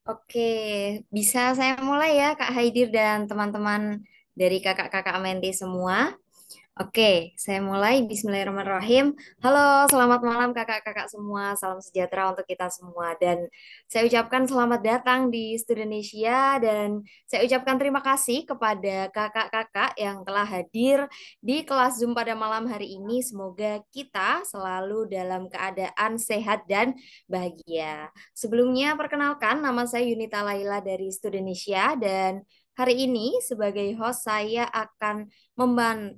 Oke, bisa saya mulai ya Kak Haidir dan teman-teman dari kakak-kakak Menti semua. Oke, saya mulai. Bismillahirrahmanirrahim. Halo, selamat malam kakak-kakak semua. Salam sejahtera untuk kita semua. Dan saya ucapkan selamat datang di Studenisia dan saya ucapkan terima kasih kepada kakak-kakak yang telah hadir di kelas Zoom pada malam hari ini. Semoga kita selalu dalam keadaan sehat dan bahagia. Sebelumnya, perkenalkan nama saya Yunita Laila dari Studenisia dan hari ini sebagai host saya akan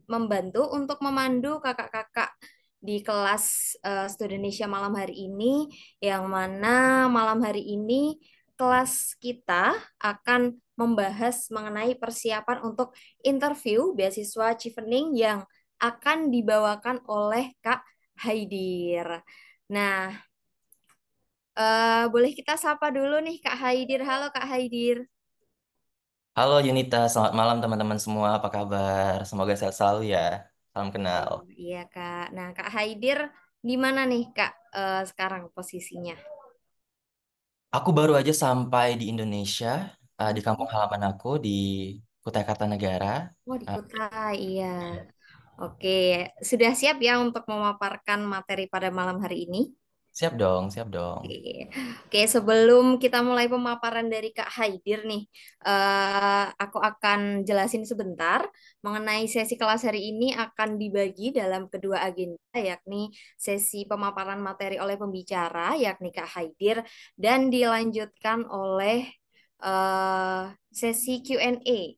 membantu untuk memandu kakak-kakak di kelas Studenisia malam hari ini, yang mana malam hari ini kelas kita akan membahas mengenai persiapan untuk interview beasiswa Chevening yang akan dibawakan oleh Kak Haidir. Nah, boleh kita sapa dulu nih Kak Haidir. Halo Kak Haidir. Halo Yunita, selamat malam teman-teman semua. Apa kabar? Semoga sehat selalu ya. Salam kenal. Oh iya Kak. Nah Kak Haidir di mana nih Kak sekarang posisinya? Aku baru aja sampai di Indonesia, di kampung Mm-mm. halaman aku di Kutai Kartanegara. Oh di Eh, Kutai, iya. Oke, sudah siap ya untuk memaparkan materi pada malam hari ini? Siap dong, siap dong. Oke, Oke, sebelum kita mulai pemaparan dari Kak Haidir nih, aku akan jelasin sebentar mengenai sesi kelas hari ini akan dibagi dalam kedua agenda, yakni sesi pemaparan materi oleh pembicara, yakni Kak Haidir, dan dilanjutkan oleh sesi Q&A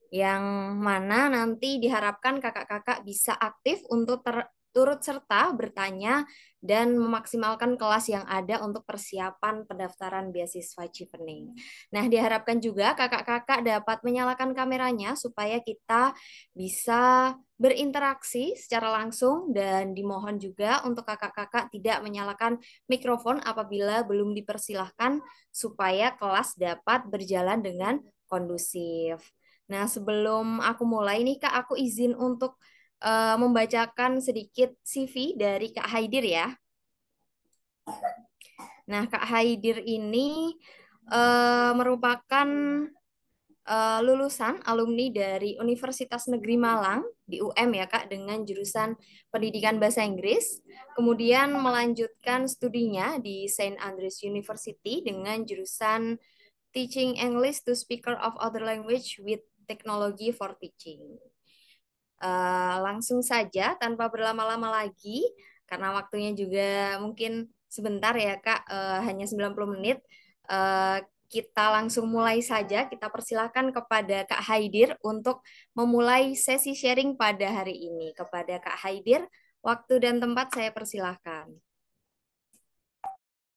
yang mana nanti diharapkan kakak-kakak bisa aktif untuk turut serta bertanya dan memaksimalkan kelas yang ada untuk persiapan pendaftaran beasiswa Chevening. Nah, diharapkan juga kakak-kakak dapat menyalakan kameranya supaya kita bisa berinteraksi secara langsung dan dimohon juga untuk kakak-kakak tidak menyalakan mikrofon apabila belum dipersilahkan supaya kelas dapat berjalan dengan kondusif. Nah, sebelum aku mulai nih Kak, aku izin untuk membacakan sedikit CV dari Kak Haidir ya. Nah, Kak Haidir ini merupakan lulusan alumni dari Universitas Negeri Malang di UM ya Kak dengan jurusan Pendidikan Bahasa Inggris. Kemudian melanjutkan studinya di Saint Andrews University dengan jurusan Teaching English to Speaker of Other Language with Technology for Teaching. Langsung saja tanpa berlama-lama lagi karena waktunya juga mungkin sebentar ya Kak, hanya 90 menit. Eh, kita langsung mulai saja. Kita persilakan kepada Kak Haidir untuk memulai sesi sharing pada hari ini. Kepada Kak Haidir, waktu dan tempat saya persilahkan.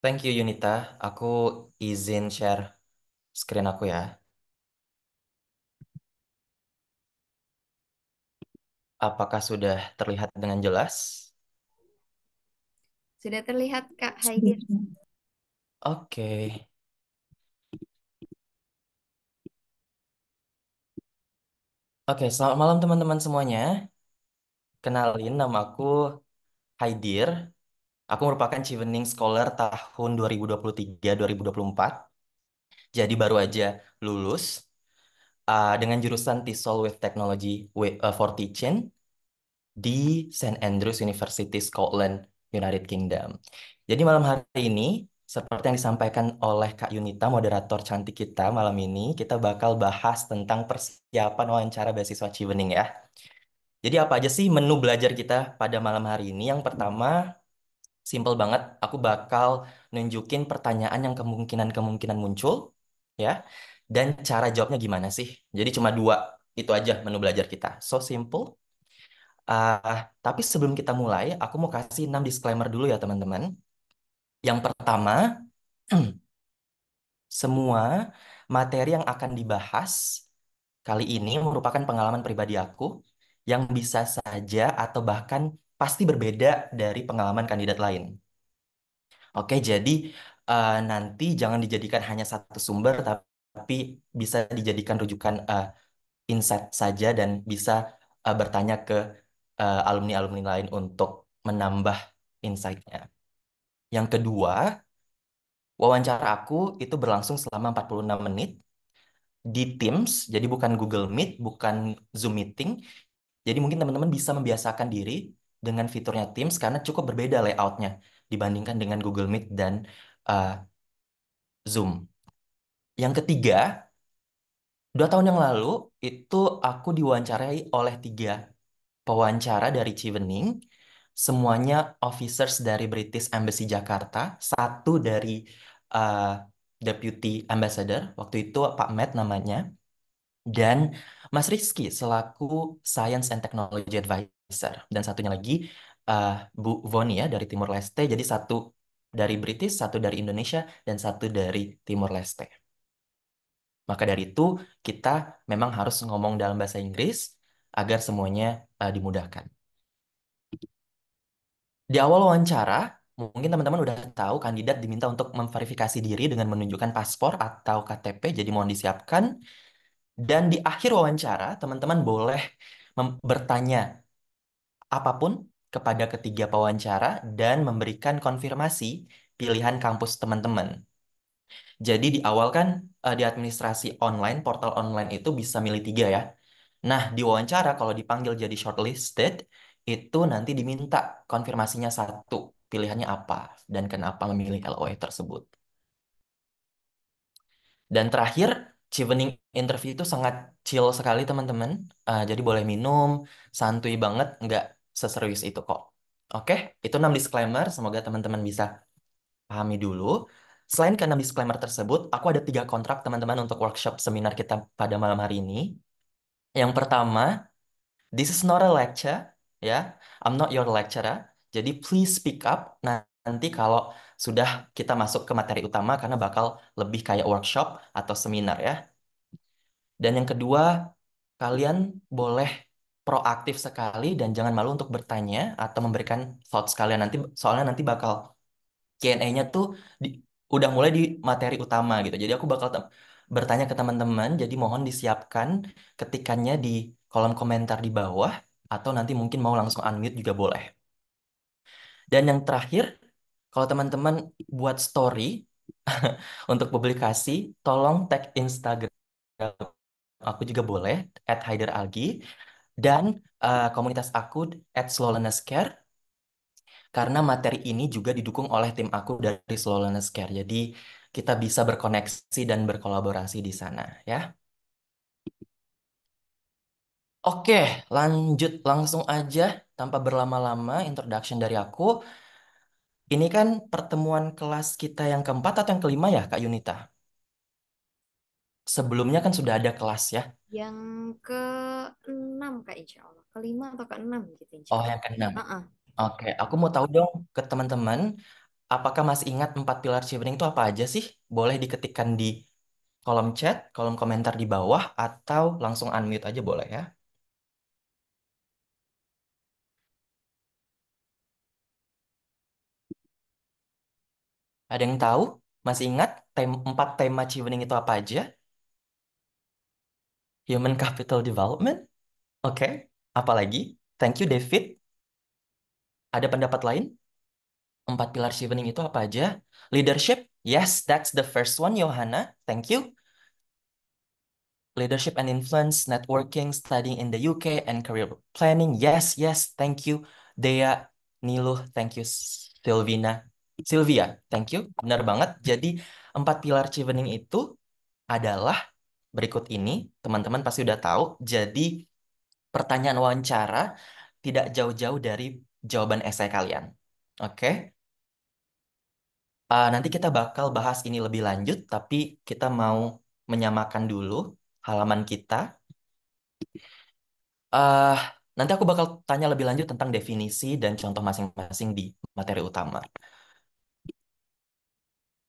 Thank you Yunita. Aku izin share screen aku ya. Apakah sudah terlihat dengan jelas? Sudah terlihat Kak Haidir? Oke. Oke, selamat malam teman-teman semuanya. Kenalin, nama aku Haidir. Aku merupakan Chevening Scholar tahun 2023-2024. Jadi baru aja lulus dengan jurusan TESOL with Technology for Teaching di St. Andrews University, Scotland, United Kingdom. Jadi malam hari ini, seperti yang disampaikan oleh Kak Yunita, moderator cantik kita malam ini, kita bakal bahas tentang persiapan wawancara beasiswa Chevening ya. Jadi apa aja sih menu belajar kita pada malam hari ini? Yang pertama, simple banget, aku bakal nunjukin pertanyaan yang kemungkinan-kemungkinan muncul, ya, dan cara jawabnya gimana sih. Jadi cuma dua, itu aja menu belajar kita. So simple. Tapi sebelum kita mulai, aku mau kasih 6 disclaimer dulu ya teman-teman. Yang pertama, semua materi yang akan dibahas kali ini merupakan pengalaman pribadi aku yang bisa saja atau bahkan pasti berbeda dari pengalaman kandidat lain. Oke, jadi nanti jangan dijadikan hanya satu sumber, tapi bisa dijadikan rujukan insight saja dan bisa bertanya ke alumni-alumni lain untuk menambah insight-nya. Yang kedua, Wawancara aku itu berlangsung selama 46 menit di Teams, jadi bukan Google Meet, bukan Zoom meeting. Jadi mungkin teman-teman bisa membiasakan diri dengan fiturnya Teams karena cukup berbeda layoutnya dibandingkan dengan Google Meet dan uh, Zoom. Yang ketiga, 2 tahun yang lalu itu aku diwawancarai oleh 3 pewawancara dari Chevening, semuanya officers dari British Embassy Jakarta, satu dari uh, Deputy Ambassador, waktu itu Pak Matt namanya, dan Mas Rizky selaku Science and Technology Advisor, dan satunya lagi uh, Bu Voni ya dari Timor Leste, jadi satu dari British, satu dari Indonesia, dan satu dari Timor Leste. Maka dari itu, kita memang harus ngomong dalam bahasa Inggris agar semuanya dimudahkan. Di awal wawancara, mungkin teman-teman udah tahu kandidat diminta untuk memverifikasi diri dengan menunjukkan paspor atau KTP, jadi mohon disiapkan. Dan di akhir wawancara, teman-teman boleh bertanya apapun kepada ketiga pewawancara dan memberikan konfirmasi pilihan kampus teman-teman. Jadi di awal kan di administrasi online, portal online itu bisa milih 3 ya. Nah, di wawancara kalau dipanggil jadi shortlisted, itu nanti diminta konfirmasinya satu, pilihannya apa, dan kenapa memilih LOE tersebut. Dan terakhir, Chevening interview itu sangat chill sekali teman-teman. Jadi boleh minum, santuy banget, nggak seserius itu kok. Oke, itu 6 disclaimer, semoga teman-teman bisa pahami dulu. Selain keenam disclaimer tersebut, aku ada 3 kontrak teman-teman untuk workshop seminar kita pada malam hari ini. Yang pertama, this is not a lecture, ya. I'm not your lecturer. Jadi please speak up. Nanti kalau sudah kita masuk ke materi utama karena bakal lebih kayak workshop atau seminar ya. Dan yang kedua, kalian boleh proaktif sekali dan jangan malu untuk bertanya atau memberikan thoughts kalian nanti soalnya nanti bakal Q&A-nya tuh udah mulai di materi utama gitu. Jadi aku bakal bertanya ke teman-teman, jadi mohon disiapkan ketikannya di kolom komentar di bawah atau nanti mungkin mau langsung unmute juga boleh. Dan yang terakhir, kalau teman-teman buat story untuk publikasi, tolong tag Instagram aku juga boleh @haideralgi dan komunitas aku @slow_learnerscare karena materi ini juga didukung oleh tim aku dari Slow Learners Care. Jadi kita bisa berkoneksi dan berkolaborasi di sana ya. Oke, lanjut langsung aja tanpa berlama-lama introduction dari aku. Ini kan pertemuan kelas kita yang keempat atau yang kelima ya, Kak Yunita? Sebelumnya kan sudah ada kelas ya. Yang ke-6 Kak, insya Allah. Kelima atau ke-6 gitu insya Oh, Allah. yang keenam. Heeh. Oke, aku mau tahu dong ke teman-teman, apakah masih ingat 4 pilar Chevening itu apa aja sih? Boleh diketikkan di kolom chat, kolom komentar di bawah, atau langsung unmute aja boleh ya. Ada yang tahu? Masih ingat 4 tema Chevening itu apa aja? Human Capital Development? Oke. Apalagi? Thank you, David. Ada pendapat lain? 4 pilar Chevening itu apa aja? Leadership? Yes, that's the first one, Johanna. Thank you. Leadership and influence, networking, studying in the UK, and career planning. Yes, yes, thank you. Dea, Niluh, thank you. Sylvina, Sylvia, thank you. Benar banget. Jadi 4 pilar Chevening itu adalah berikut ini. Teman-teman pasti udah tahu. Jadi pertanyaan wawancara tidak jauh-jauh dari jawaban esai kalian. Oke. Nanti kita bakal bahas ini lebih lanjut, tapi kita mau menyamakan dulu halaman kita. eh Nanti aku bakal tanya lebih lanjut tentang definisi dan contoh masing-masing di materi utama.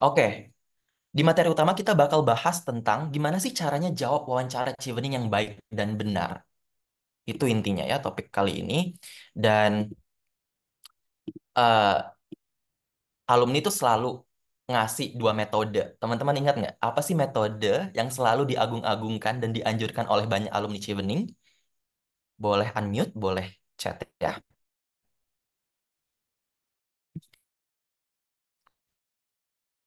Oke, di materi utama kita bakal bahas tentang gimana sih caranya jawab wawancara Chevening yang baik dan benar. Itu intinya ya topik kali ini. Dan eh, alumni itu selalu ngasih 2 metode. Teman-teman ingat nggak? Apa sih metode yang selalu diagung-agungkan dan dianjurkan oleh banyak alumni Chevening? Boleh unmute, boleh chat ya.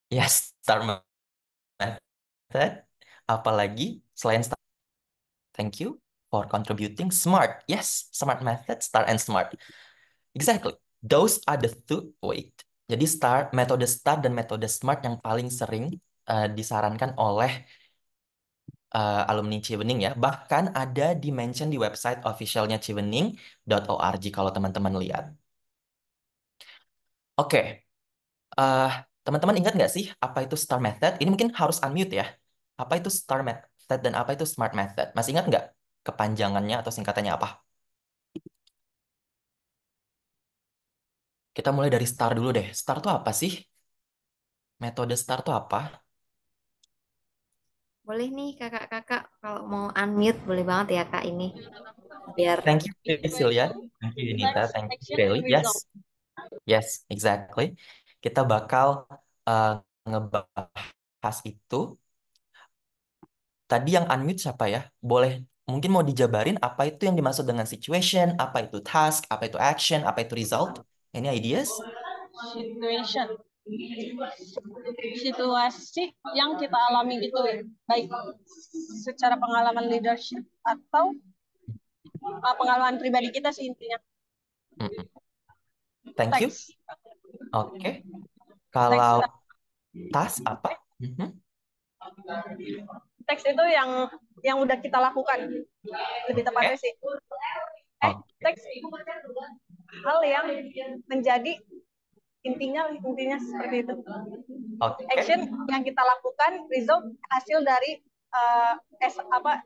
Yes, star method. Apalagi selain star, thank you for contributing. Smart. Yes, smart method, star and smart. Exactly. Those are the two. Wait. Jadi metode star dan metode smart yang paling sering disarankan oleh alumni Chevening ya. Bahkan ada di mention di website officialnya chevening.org kalau teman-teman lihat. Oke, eh, teman-teman ingat nggak sih apa itu star method? Ini mungkin harus unmute ya. Apa itu star method dan apa itu smart method? Masih ingat nggak kepanjangannya atau singkatannya apa? Kita mulai dari star dulu deh. Star itu apa sih? Metode star itu apa? Boleh nih kakak-kakak kalau mau unmute boleh banget ya kak ini biar Thank you, Priscilia. Thank you, Unita. Thank you, Kelly. Yes, yes, exactly. Kita bakal uh, ngebahas itu. Tadi yang unmute siapa ya? Boleh, mungkin mau dijabarin apa itu yang dimaksud dengan situation, apa itu task, apa itu action, apa itu result? Any ideas? Situation, situasi yang kita alami gitu, baik secara pengalaman leadership atau pengalaman pribadi kita sih intinya. Mm-mm. Thank you. Teks, Oke. teks, Kalau task apa? Mhm. teks itu yang udah kita lakukan, lebih tepatnya Oke. sih. Oke. Teks hal yang menjadi intinya seperti itu. Oke. Action yang kita lakukan, result hasil dari uh, apa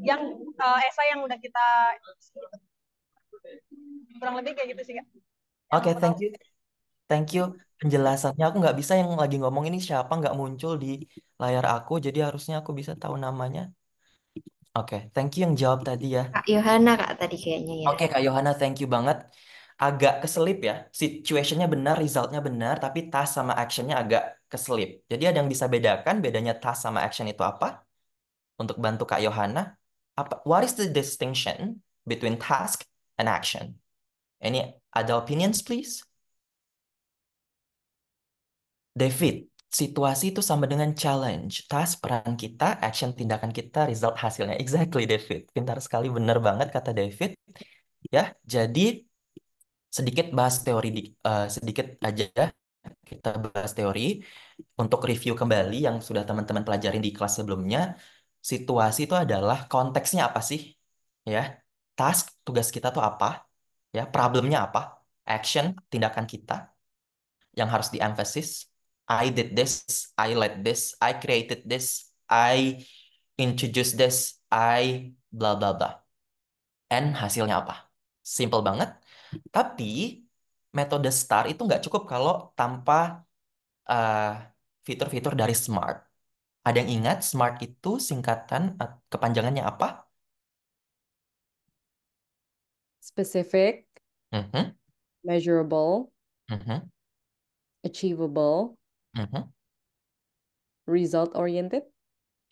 yang esai yang udah kita, kurang lebih kayak gitu sih kak yang Oke, aku tahu. thank you. Thank you penjelasannya. Aku nggak bisa yang lagi ngomong ini siapa nggak muncul di layar aku, jadi harusnya aku bisa tahu namanya. Oke, thank you yang jawab tadi ya. Kak Yohana kak tadi kayaknya ya. Oke, Kak Yohana, thank you banget. Agak keselip ya. Situationnya benar, resultnya benar, tapi task sama actionnya agak keselip. Jadi ada yang bisa bedakan bedanya task sama action itu apa? Untuk bantu Kak Yohana, what is the distinction between task and action? Any other opinions, please? David, situasi itu sama dengan challenge. Task peran kita, action tindakan kita, result hasilnya. Exactly, David. Pintar sekali, benar banget kata David. Ya, jadi sedikit bahas teori, sedikit aja kita bahas teori untuk review kembali yang sudah teman-teman pelajarin di kelas sebelumnya. Situasi itu adalah konteksnya apa sih? Ya, task, tugas kita tuh apa? Ya, problemnya apa? Action, tindakan kita yang harus diemphasize. I did this, I led this, I created this, I introduced this, I bla bla bla. And hasilnya apa? Simple banget. Tapi metode STAR itu nggak cukup kalau tanpa eh, fitur-fitur dari SMART. Ada yang ingat SMART itu singkatan kepanjangannya apa? Specific, Mhm, measurable, mhm, achievable, mhm. result oriented,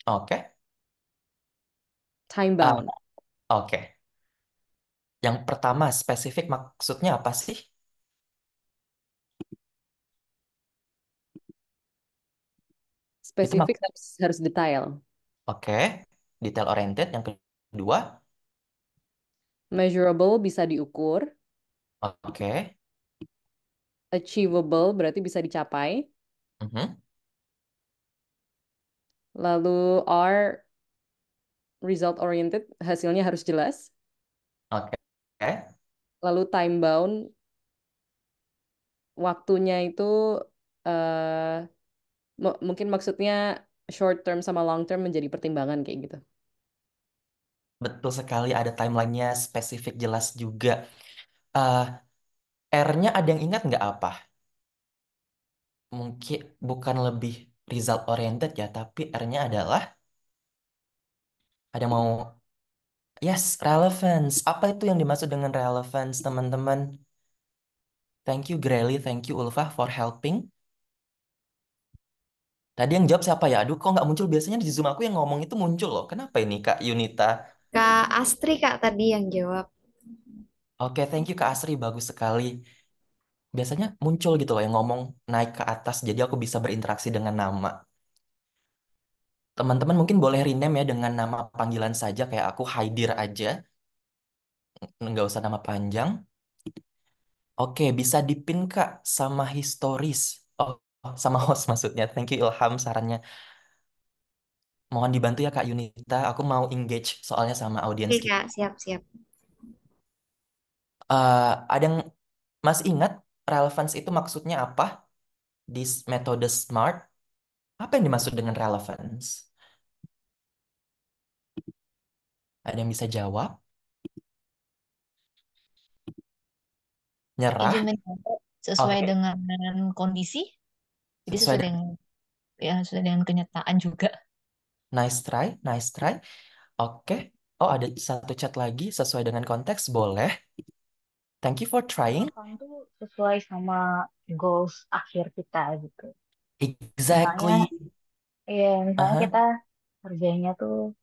Oke. time Ah, bound. oke. Yang pertama, spesifik maksudnya apa sih? Itu Spesifik harus detail. oke. Detail oriented. Yang kedua, Measurable bisa diukur, oke. achievable berarti bisa dicapai. Mhm, Lalu R result oriented hasilnya harus jelas. oke. Lalu time bound waktunya itu mungkin maksudnya short term sama long term menjadi pertimbangan kayak gitu. Betul sekali ada timelinenya spesifik jelas juga. Eh, R-nya ada yang ingat nggak apa? Mungkin bukan lebih result oriented ya, tapi R-nya adalah ada yang mau yes, relevance. Apa itu yang dimaksud dengan relevance, teman-teman? Thank you Grely, thank you Ulfa for helping. Tadi yang jawab siapa ya? Aduh, kok nggak muncul? Biasanya di Zoom aku yang ngomong itu muncul loh. Kenapa ini Kak Yunita? Kak Astri kak tadi yang jawab. Oke, thank you Kak Asri, bagus sekali. biasanya muncul gitu loh yang ngomong naik ke atas, jadi aku bisa berinteraksi dengan nama. Teman-teman mungkin boleh rename ya dengan nama panggilan saja, kayak aku Haidir aja, nggak usah nama panjang. Oke, bisa dipin Kak sama historis. Oh, sama host maksudnya. Thank you Ilham sarannya. Mohon dibantu ya Kak Yunita, aku mau engage soalnya sama audiens Oke, kita. Kak, siap-siap. Eh, ada yang masih ingat relevance itu maksudnya apa di metode SMART? Apa yang dimaksud dengan relevance? Ada yang bisa jawab? Nyerah? Achievement sesuai Oke, dengan kondisi, jadi sesuai sesuai dengan dengan ya sesuai dengan kenyataan juga. nice try, nice try. Oke. Oh, ada satu chat lagi sesuai dengan konteks, boleh. Thank you for trying. Relevan tuh sesuai sama goals akhir kita gitu. Misalnya, Exactly. misalnya Aha. kita kerjanya tuh,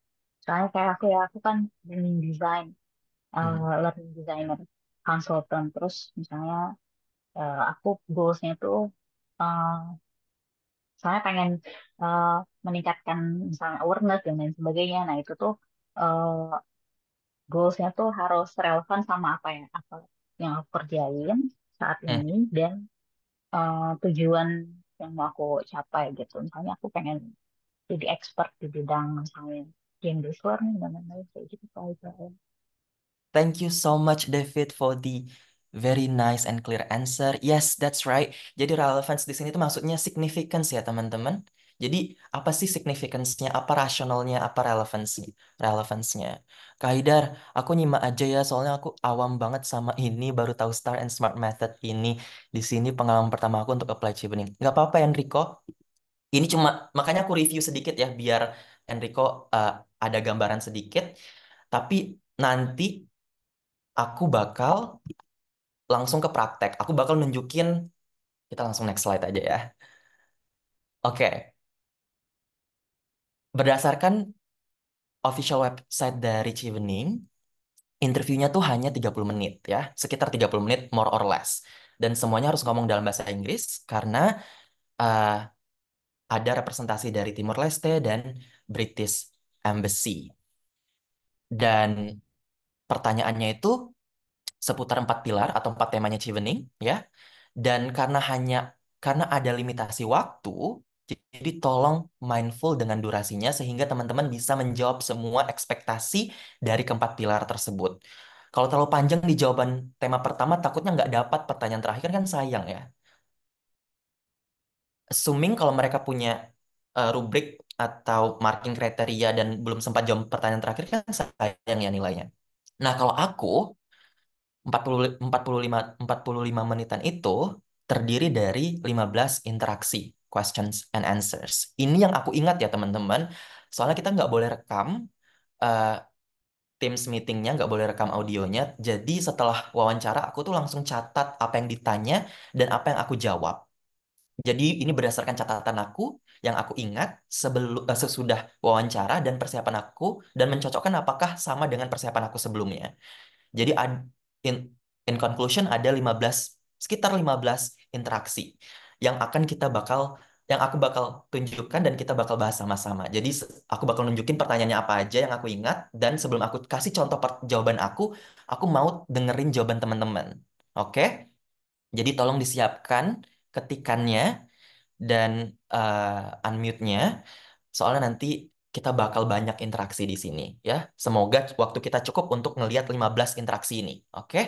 soalnya kayak aku kan learning design, Hmm. learning designer, consultant. Terus misalnya aku goalsnya tuh, uh, soalnya pengen uh, meningkatkan misalnya awareness dan lain sebagainya. Nah itu tuh uh, goalsnya tuh harus relevan sama apa yang aku kerjain saat Hmm. ini dan tujuan yang mau aku capai gitu. Misalnya aku pengen jadi expert di bidang misalnya game learning dan lain-lain kayak gitu aja. Thank you so much, David, for the very nice and clear answer. Yes, that's right. Jadi relevance di sini itu maksudnya significance ya, teman-teman. Jadi apa sih significance-nya, apa rasionalnya, apa relevansinya? Kak Haidar, aku nyimak aja ya, soalnya aku awam banget sama ini, baru tahu STAR and SMART method ini. Di sini pengalaman pertama aku untuk apply Chevening. Nggak apa-apa, Enrico. Ini cuma, makanya aku review sedikit ya, biar Enrico uh, ada gambaran sedikit. Tapi nanti aku bakal langsung ke praktek. Aku bakal nunjukin, kita langsung next slide aja ya. Oke, berdasarkan official website dari Chevening, interviewnya tuh hanya 30 menit ya, sekitar 30 menit more or less. Dan semuanya harus ngomong dalam bahasa Inggris karena uh, ada representasi dari Timor Leste dan British Embassy. Dan pertanyaannya itu seputar 4 pilar atau 4 temanya Chevening ya. Dan karena ada limitasi waktu, jadi tolong mindful dengan durasinya sehingga teman-teman bisa menjawab semua ekspektasi dari keempat pilar tersebut. Kalau terlalu panjang di jawaban tema pertama, takutnya nggak dapat pertanyaan terakhir kan sayang ya. Assuming kalau mereka punya rubrik atau marking kriteria dan belum sempat jawab pertanyaan terakhir kan sayang ya nilainya. Nah, kalau aku 45 menitan itu terdiri dari 15 interaksi, questions and answers. Ini yang aku ingat ya teman-teman. Soalnya kita nggak boleh rekam eh, Teams meetingnya, nggak boleh rekam audionya. Jadi setelah wawancara aku tuh langsung catat apa yang ditanya dan apa yang aku jawab. Jadi ini berdasarkan catatan aku yang aku ingat sesudah wawancara dan persiapan aku dan mencocokkan apakah sama dengan persiapan aku sebelumnya. Jadi in, in conclusion ada 15 sekitar 15 interaksi yang akan kita bakal yang aku bakal tunjukkan dan kita bakal bahas sama-sama. Jadi aku bakal nunjukin pertanyaannya apa aja yang aku ingat dan sebelum aku kasih contoh jawaban aku mau dengerin jawaban teman-teman. Oke? Jadi tolong disiapkan ketikannya dan unmute-nya. Soalnya nanti kita bakal banyak interaksi di sini ya. Semoga waktu kita cukup untuk ngelihat 15 interaksi ini. Oke?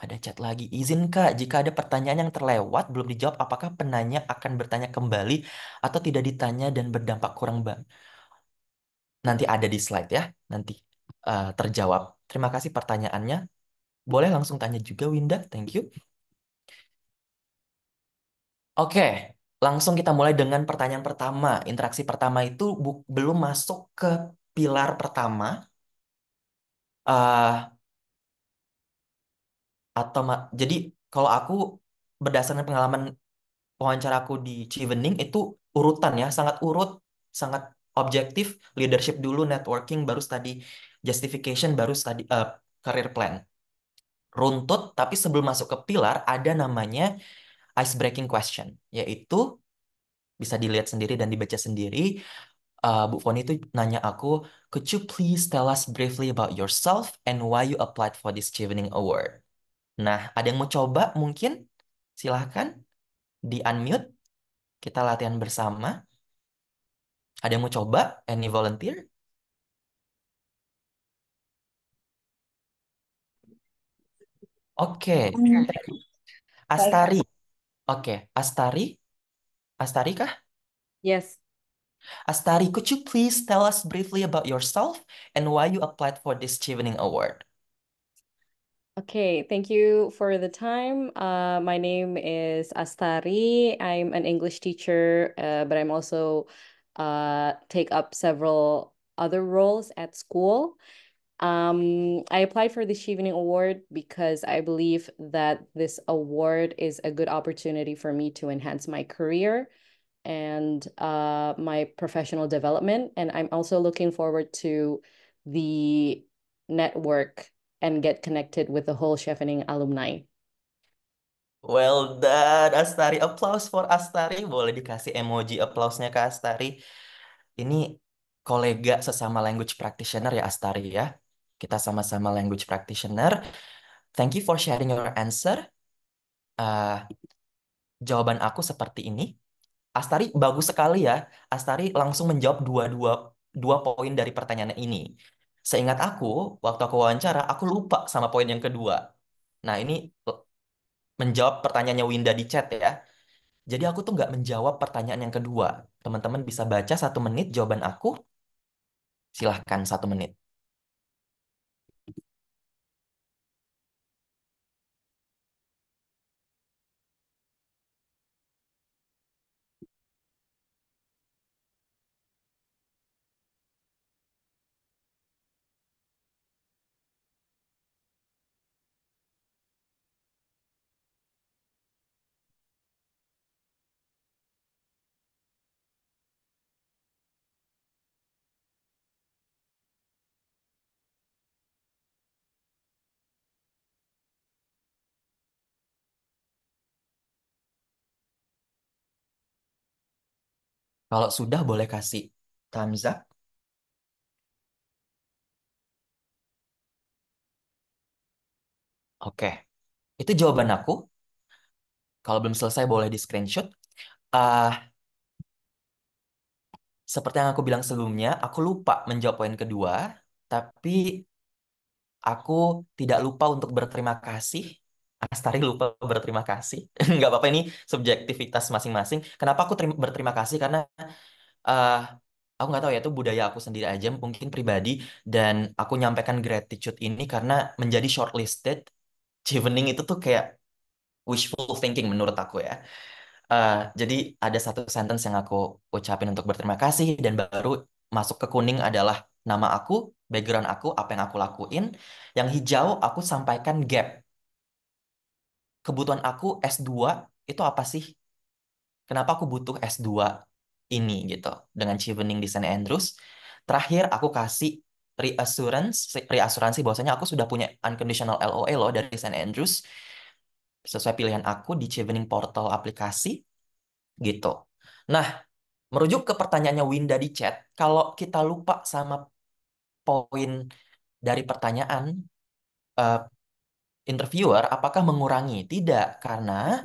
Ada chat lagi. Izin Kak, jika ada pertanyaan yang terlewat belum dijawab, apakah penanya akan bertanya kembali atau tidak ditanya dan berdampak kurang baik? Nanti ada di slide ya. Nanti terjawab. Terima kasih pertanyaannya. Boleh langsung tanya juga Winda. Thank you. Oke, langsung kita mulai dengan pertanyaan pertama. Interaksi pertama itu belum masuk ke pilar pertama. eh jadi kalau aku berdasarkan pengalaman wawancara aku di Chevening itu urutan ya, sangat urut, sangat objektif. Leadership dulu, networking, baru study justification, baru study career plan. runtut, tapi sebelum masuk ke pilar ada namanya ice breaking question, yaitu bisa dilihat sendiri dan dibaca sendiri. Bu Foni itu nanya aku, could you please tell us briefly about yourself and why you applied for this Chevening Award? Nah, ada yang mau coba mungkin? Silahkan di unmute, kita latihan bersama. Ada yang mau coba? Any volunteer? Oke, Baik, Astari. Oke, Astari. Astari kah? Yes. Astari, could you please tell us briefly about yourself and why you applied for this Chevening Award? Okay, thank you for the time. My name is Astari. I'm an English teacher, but I'm also take up several other roles at school. I applied for the Chevening Award because I believe that this award is a good opportunity for me to enhance my career and my professional development. And I'm also looking forward to the network and get connected with the whole Chevening alumni. Well done, Astari. Applause for Astari. Boleh dikasih emoji applause-nya ke Astari. Ini kolega sesama language practitioner ya, Astari ya. Kita sama-sama language practitioner. Thank you for sharing your answer. Uh, Jawaban aku seperti ini. Astari bagus sekali ya. Astari langsung menjawab dua poin dari pertanyaan ini. Seingat aku, waktu aku wawancara, aku lupa sama poin yang kedua. Nah, ini menjawab pertanyaannya Winda di chat ya. Jadi aku tuh nggak menjawab pertanyaan yang kedua. Teman-teman bisa baca 1 menit jawaban aku. Silahkan 1 menit. Kalau sudah boleh kasih thumbs up. Oke, itu jawaban aku. Kalau belum selesai boleh di screenshot. Ah, Seperti yang aku bilang sebelumnya, aku lupa menjawab poin kedua, tapi aku tidak lupa untuk berterima kasih. Astari lupa berterima kasih. Nggak apa-apa, ini subjektivitas masing-masing. Kenapa aku berterima kasih? Karena eh, aku nggak tahu ya, itu budaya aku sendiri aja, mungkin pribadi. Dan aku nyampaikan gratitude ini karena menjadi shortlisted. Chevening itu tuh kayak wishful thinking menurut aku ya. Jadi ada satu sentence yang aku ucapin untuk berterima kasih dan baru masuk ke kuning adalah nama aku, background aku, apa yang aku lakuin. Yang hijau aku sampaikan gap. Kebutuhan aku S2 itu apa sih? Kenapa aku butuh S2 ini gitu dengan Chevening di St. Andrews. Terakhir aku kasih reassuransi bahwasanya aku sudah punya unconditional LOA loh dari St. Andrews sesuai pilihan aku di Chevening portal aplikasi gitu. Nah, merujuk ke pertanyaannya Winda di chat, kalau kita lupa sama poin dari pertanyaan eh, interviewer, apakah mengurangi? Tidak, karena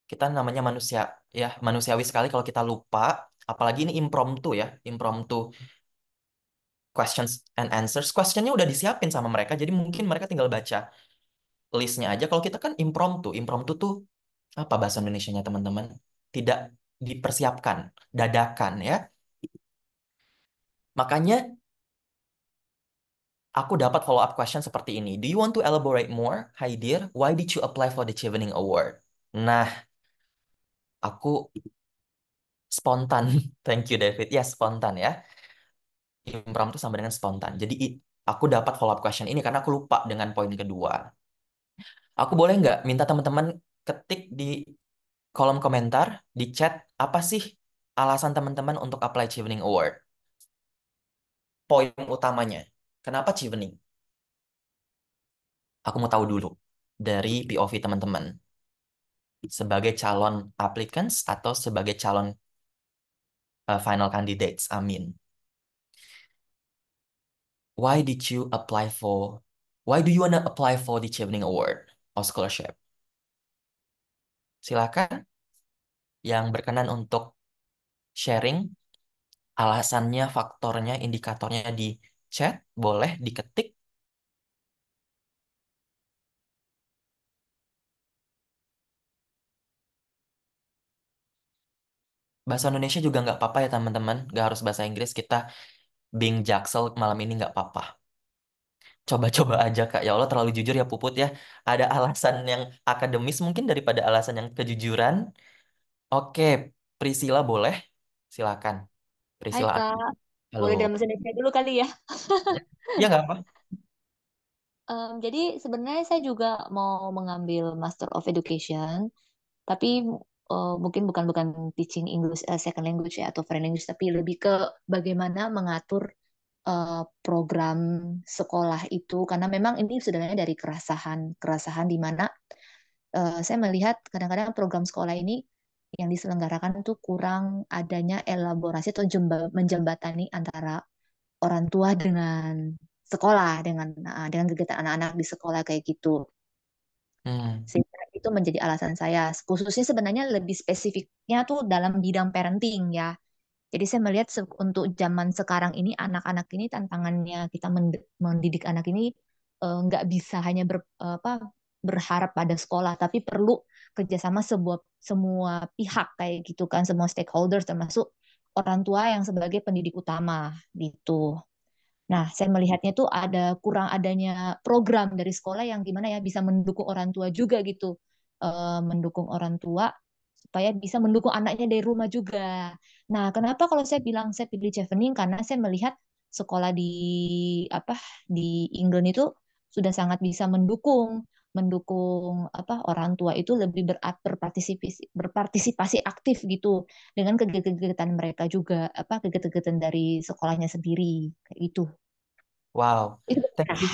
kita namanya manusia, ya manusiawi sekali kalau kita lupa, apalagi ini impromptu ya, impromptu questions and answers. Questionnya udah disiapin sama mereka, jadi mungkin mereka tinggal baca listnya aja. Kalau kita kan impromptu, impromptu tuh apa bahasa Indonesianya teman-teman? Tidak dipersiapkan, dadakan ya. Makanya aku dapat follow up question seperti ini. Do you want to elaborate more, Haidir? Why did you apply for the Chevening Award? Nah, aku spontan. Thank you, David. Ya, spontan ya. Impromptu sama dengan spontan. Jadi, aku dapat follow up question ini karena aku lupa dengan poin kedua. Aku boleh nggak minta teman-teman ketik di kolom komentar, di chat, apa sih alasan teman-teman untuk apply Chevening Award? Poin utamanya. Kenapa Chevening? Aku mau tahu dulu. dari POV teman-teman sebagai calon applicants atau sebagai calon final candidates. Amin. Why did you apply for? Why do you wanna apply for the Chevening Award or scholarship? Silakan yang berkenan untuk sharing alasannya, faktornya, indikatornya di chat, boleh diketik. Bahasa Indonesia juga nggak apa-apa ya teman-teman, nggak harus bahasa Inggris. Kita Bing Jaksel malam ini nggak apa-apa. Coba-coba aja Kak. Ya Allah terlalu jujur ya Puput ya. Ada alasan yang akademis mungkin daripada alasan yang kejujuran. Oke, Priscilla boleh? Silakan. Hai Priscilla, Kak, halo. boleh dalam bahasa Indonesia dulu kali ya. Ya, ya nggak apa. Jadi sebenarnya saya juga mau mengambil Master of Education, tapi mungkin bukan bukan teaching English second language ya atau foreign language, tapi lebih ke bagaimana mengatur program sekolah itu, karena memang ini sebenarnya dari keresahan keresahan di mana saya melihat kadang-kadang program sekolah ini yang diselenggarakan itu kurang adanya elaborasi atau menjembatani antara orang tua dengan sekolah dengan kegiatan anak-anak di sekolah kayak gitu. Hmm. Sehingga itu menjadi alasan saya. Khususnya sebenarnya lebih spesifiknya tuh dalam bidang parenting ya. Jadi saya melihat untuk zaman sekarang ini anak-anak ini tantangannya kita mendidik anak ini nggak bisa hanya berharap pada sekolah, tapi perlu kerjasama semua pihak kayak gitu kan, semua stakeholders termasuk orang tua yang sebagai pendidik utama gitu. Nah, saya melihatnya tuh ada kurang adanya program dari sekolah yang gimana ya bisa mendukung orang tua juga gitu. Mendukung orang tua supaya bisa mendukung anaknya dari rumah juga. Nah, kenapa kalau saya bilang saya pilih Chevening karena saya melihat sekolah apa di England itu sudah sangat bisa mendukung mendukung apa orang tua itu lebih berpartisipasi aktif gitu dengan kegiatan-kegiatan mereka juga apa kegiatan-kegiatan dari sekolahnya sendiri kayak gitu. Wow. Itu Thank benar. you.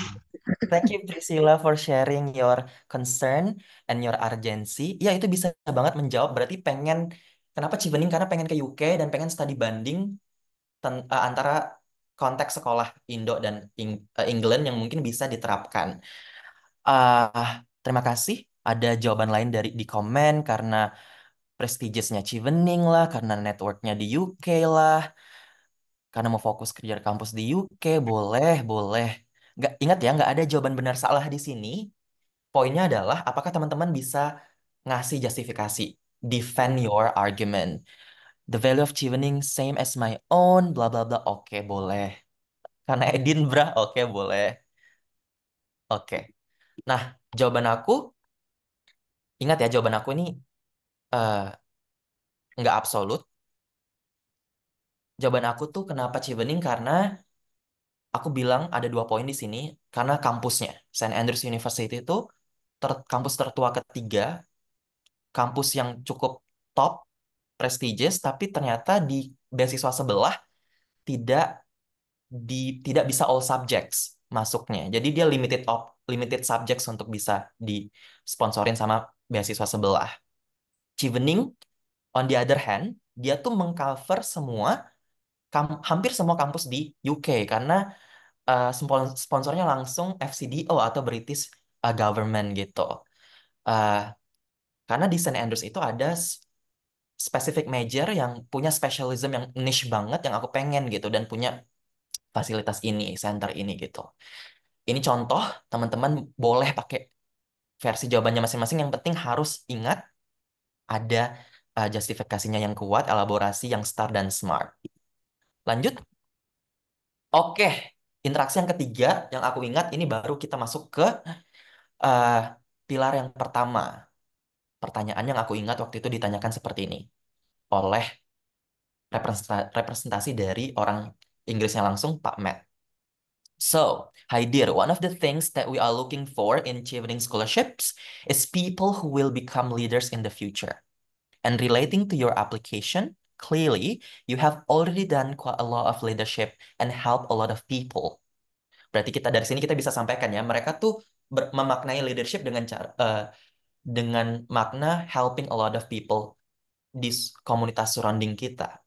Thank you Priscilla for sharing your concern and your urgency. Ya, itu bisa banget menjawab. Berarti pengen, kenapa Chevening? Karena pengen ke UK dan pengen studi banding antara konteks sekolah Indo dan England yang mungkin bisa diterapkan. Terima kasih. Ada jawaban lain di komen karena prestigiousnya Chevening lah, karena networknya di UK lah, karena mau fokus kerja di kampus di UK, boleh, boleh. Nggak, ingat ya, nggak ada jawaban benar salah di sini. Poinnya adalah, apakah teman-teman bisa ngasih justifikasi, defend your argument. The value of chevening same as my own, bla bla bla. Oke, boleh. Karena Edinburgh, oke, boleh. Oke. Nah, jawaban aku, ingat ya, jawaban aku ini eh, nggak absolut. Jawaban aku tuh kenapa chevening karena aku bilang ada dua poin di sini. Karena kampusnya, St. Andrews University itu kampus tertua ketiga, kampus yang cukup top, prestigious, tapi ternyata di beasiswa sebelah tidak tidak bisa all subjects masuknya. Jadi dia limited subjects untuk bisa disponsorin sama beasiswa sebelah. Chevening, on the other hand, dia tuh mengcover hampir semua kampus di UK karena sponsornya langsung FCDO atau British Government gitu. Eh, karena di St. Andrews itu ada specific major yang punya specialism yang niche banget yang aku pengen gitu dan punya fasilitas ini, center ini gitu. Ini contoh, teman-teman boleh pakai versi jawabannya masing-masing. Yang penting harus ingat ada justifikasinya yang kuat, elaborasi yang star dan smart. Lanjut. Oke, interaksi yang ketiga yang aku ingat ini baru kita masuk ke eh, pilar yang pertama. Pertanyaan yang aku ingat waktu itu ditanyakan seperti ini oleh representasi dari orang Inggrisnya langsung, Pak Matt. So, hi dear, one of the things that we are looking for in Chevening scholarships is people who will become leaders in the future. And relating to your application, clearly you have already done quite a lot of leadership and help a lot of people. Berarti kita dari sini kita bisa sampaikan ya, mereka tuh memaknai leadership dengan dengan makna helping a lot of people di komunitas surrounding kita.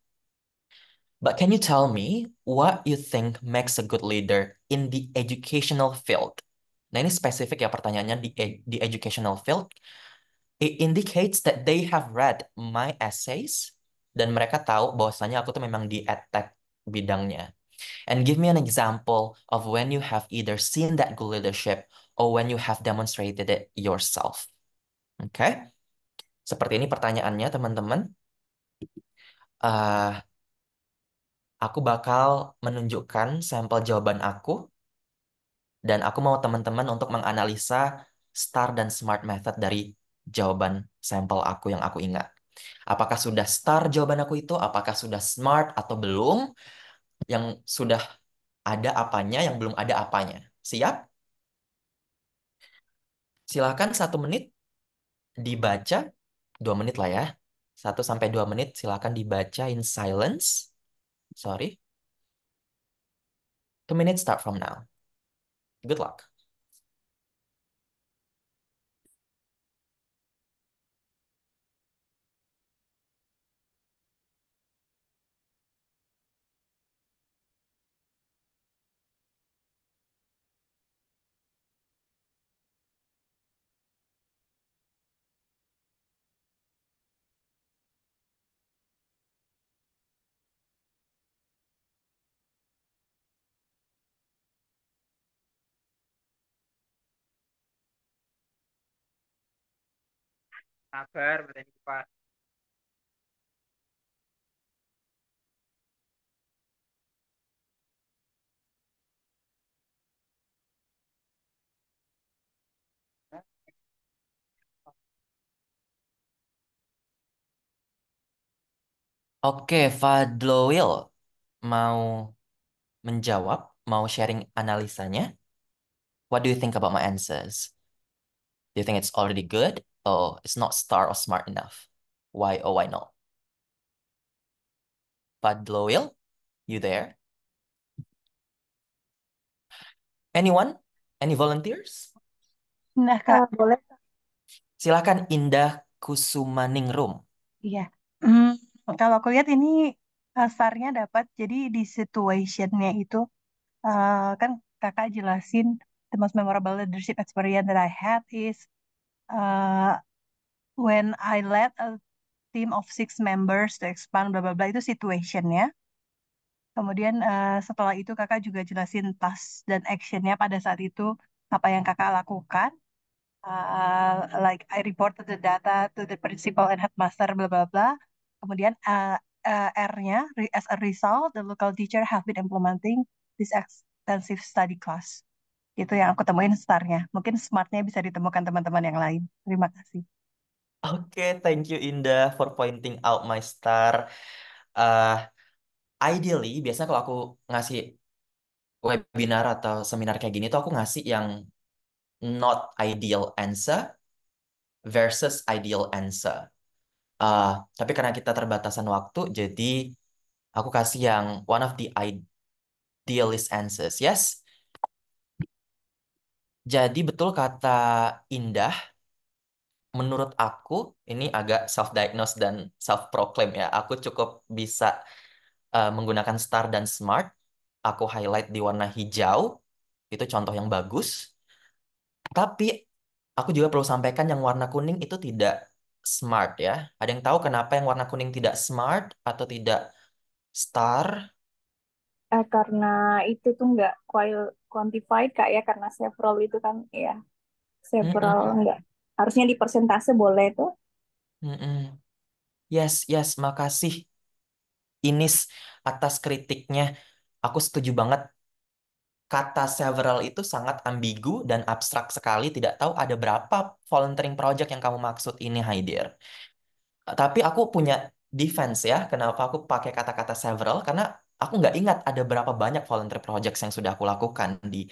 But can you tell me what you think makes a good leader in the educational field? Nah, ini spesifik ya pertanyaannya di educational field. It indicates that they have read my essays dan mereka tahu bahwasanya aku tuh memang di edtech bidangnya. And give me an example of when you have either seen that good leadership or when you have demonstrated it yourself. Oke? Okay? Seperti ini pertanyaannya, teman-teman. Uh, aku bakal menunjukkan sampel jawaban aku dan aku mau teman-teman untuk menganalisa STAR dan SMART method dari jawaban sampel aku yang aku ingat. Apakah sudah STAR jawaban aku itu? Apakah sudah SMART atau belum? Yang sudah ada apanya, yang belum ada apanya. Siap? Silakan 1 menit dibaca, 2 menit lah ya. 1 sampai 2 menit silakan dibaca in silence. Sorry. 2 minutes start from now. Good luck. Sabar, berarti Pak. Oke, Fadloil mau menjawab, mau sharing analisanya. What do you think about my answers? Do you think it's already good? Or it's not star or smart enough? Why or why not? Fadloil, you there? Anyone? Any volunteers? Nah, Kak. Boleh. Silakan Indah Kusumaningrum. Iya. Kalau aku lihat ini starnya dapat. Jadi di situationnya itu kan kakak jelasin the most memorable leadership experience that I had is uh, when I led a team of 6 members to expand bla bla bla itu situationnya. Kemudian setelah itu kakak juga jelasin task dan actionnya pada saat itu apa yang kakak lakukan. Like I reported the data to the principal and headmaster bla bla bla. Kemudian R-nya as a result the local teacher have been implementing this extensive study class. Itu yang aku temuin startnya. Mungkin smartnya bisa ditemukan teman-teman yang lain. Terima kasih. Oke, thank you Indah for pointing out my star. Uh, Ideally, biasanya kalau aku ngasih webinar atau seminar kayak gini tuh aku ngasih yang not ideal answer versus ideal answer. Uh, tapi karena kita terbatasan waktu, jadi aku kasih yang one of the idealist answers. Yes? Jadi betul kata Indah, menurut aku ini agak self-diagnose dan self-proclaim ya. Aku cukup bisa menggunakan STAR dan SMART. Aku highlight di warna hijau. Itu contoh yang bagus. Tapi aku juga perlu sampaikan yang warna kuning itu tidak smart ya. Ada yang tahu kenapa yang warna kuning tidak smart atau tidak STAR? Karena itu tuh nggak quantified Kak ya, karena several itu kan ya, several Mm-mm, nggak. Harusnya di persentase boleh tuh. mm-mm. Yes, yes, makasih Inis atas kritiknya. Aku setuju banget. Kata several itu sangat ambigu dan abstrak sekali. Tidak tahu ada berapa volunteering project yang kamu maksud ini, Haidir. Tapi aku punya defense ya. Kenapa aku pakai kata-kata several? Karena aku nggak ingat ada berapa banyak volunteer projects yang sudah aku lakukan di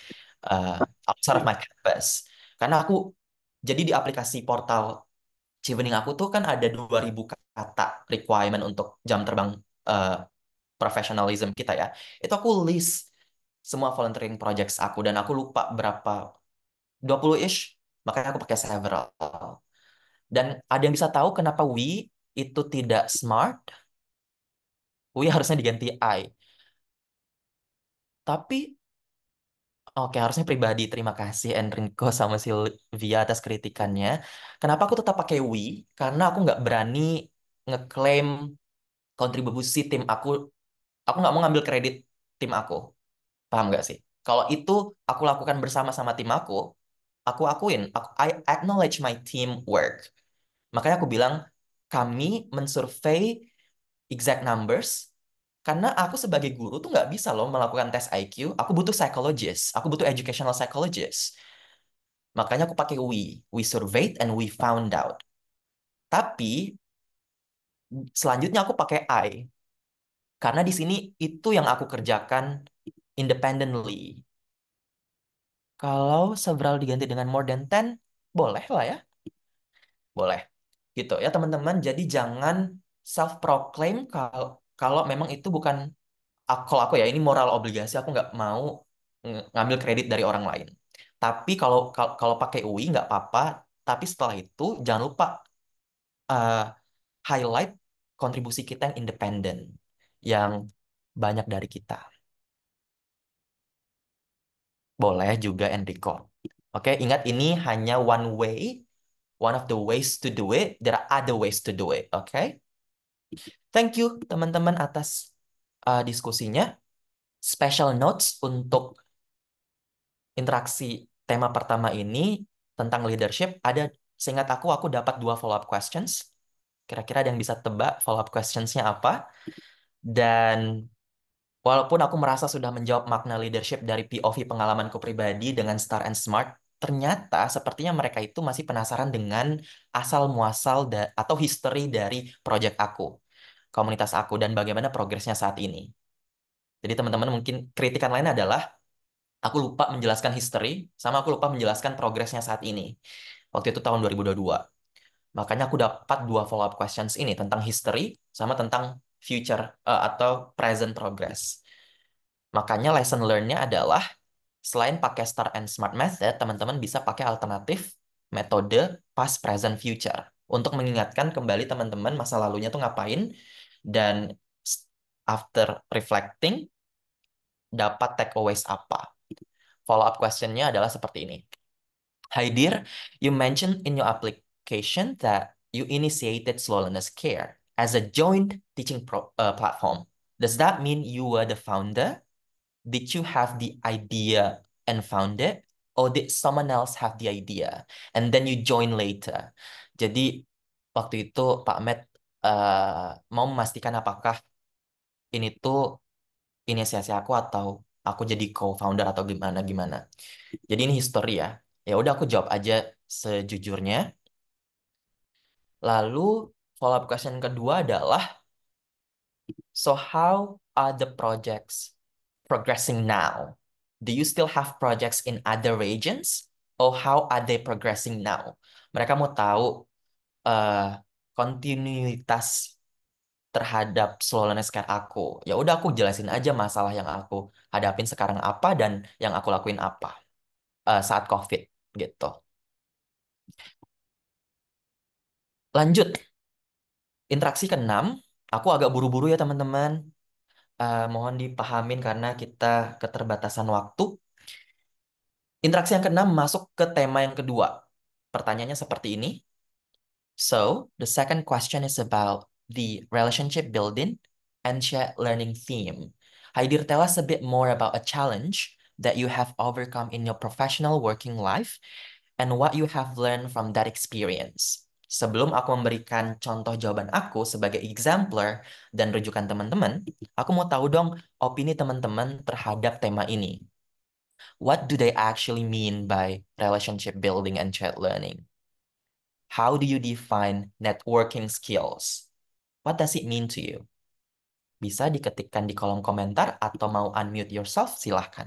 uh, outside of my campus. Karena aku jadi di aplikasi portal Chevening aku tuh kan ada 2000 kata requirement untuk jam terbang uh, professionalism kita ya. Itu aku list semua volunteering projects aku dan aku lupa berapa 20-ish, makanya aku pakai several. Dan ada yang bisa tahu kenapa we itu tidak smart? We harusnya diganti I. Tapi oke, harusnya pribadi. Terima kasih Enrico sama Sylvia atas kritikannya. Kenapa aku tetap pakai we? Karena aku nggak berani ngeklaim kontribusi tim aku. Aku nggak mau ngambil kredit tim aku. Paham nggak sih? Kalau itu aku lakukan bersama sama tim aku akuin. I acknowledge my team work. Makanya aku bilang, kami mensurvey exact numbers, karena aku sebagai guru tuh nggak bisa loh melakukan tes IQ. Aku butuh psychologist, aku butuh educational psychologist. Makanya aku pakai we. We surveyed and we found out. Tapi selanjutnya aku pakai I. Karena di sini itu yang aku kerjakan independently. Kalau several diganti dengan more than 10, boleh lah ya. Boleh. Gitu ya teman-teman. Jadi jangan self-proclaim kalau kalau memang itu bukan kalau aku ya ini moral obligasi, aku nggak mau ngambil kredit dari orang lain. Tapi kalau pakai UI nggak apa-apa. Tapi setelah itu jangan lupa uh, highlight kontribusi kita yang independen, yang banyak dari kita. Boleh juga Enrico. Oke, ingat ini hanya one way, one of the ways to do it. There are other ways to do it. Oke, thank you teman-teman atas diskusinya. Special notes untuk interaksi tema pertama ini tentang leadership. Seingat aku dapat 2 follow-up questions. Kira-kira ada yang bisa tebak follow-up questionsnya apa? Dan walaupun aku merasa sudah menjawab makna leadership dari POV pengalamanku pribadi dengan Star and Smart, ternyata sepertinya mereka itu masih penasaran dengan asal muasal atau history dari project aku, komunitas aku, dan bagaimana progresnya saat ini. Jadi teman-teman mungkin kritikan lain adalah aku lupa menjelaskan history, sama aku lupa menjelaskan progresnya saat ini. Waktu itu tahun 2022. Makanya aku dapat 2 follow-up questions ini tentang history sama tentang future atau present progress. Makanya lesson learn-nya adalah selain pakai STAR and SMART method, teman-teman bisa pakai alternatif metode past, present, future untuk mengingatkan kembali teman-teman masa lalunya tuh ngapain dan after reflecting dapat takeaways apa. Follow-up question-nya adalah seperti ini. Hi dear, you mentioned in your application that you initiated Slowness Care as a joint teaching platform. Does that mean you were the founder? Did you have the idea and found it? Or did someone else have the idea and then you join later? Jadi waktu itu Pak Matt mau memastikan apakah ini tuh inisiasi aku atau aku jadi co-founder atau gimana gimana. Jadi ini history ya. Ya udah aku jawab aja sejujurnya. Lalu follow up question kedua adalah, so how are the projects progressing now? Do you still have projects in other regions? Or how are they progressing now? Mereka mau tahu eh, kontinuitas terhadap slowness care aku. Ya udah aku jelasin aja masalah yang aku hadapin sekarang apa dan yang aku lakuin apa saat COVID gitu. Lanjut, interaksi keenam. Aku agak buru-buru ya teman-teman. Mohon dipahamin karena kita keterbatasan waktu. Interaksi yang keenam masuk ke tema yang kedua. Pertanyaannya seperti ini. So, the second question is about the relationship building and shared learning theme. Haidir, tell us a bit more about a challenge that you have overcome in your professional working life and what you have learned from that experience. Sebelum aku memberikan contoh jawaban aku sebagai exemplar dan rujukan teman-teman, aku mau tahu dong opini teman-teman terhadap tema ini. What do they actually mean by relationship building and shared learning? How do you define networking skills? What does it mean to you? Bisa diketikkan di kolom komentar atau mau unmute yourself, silahkan.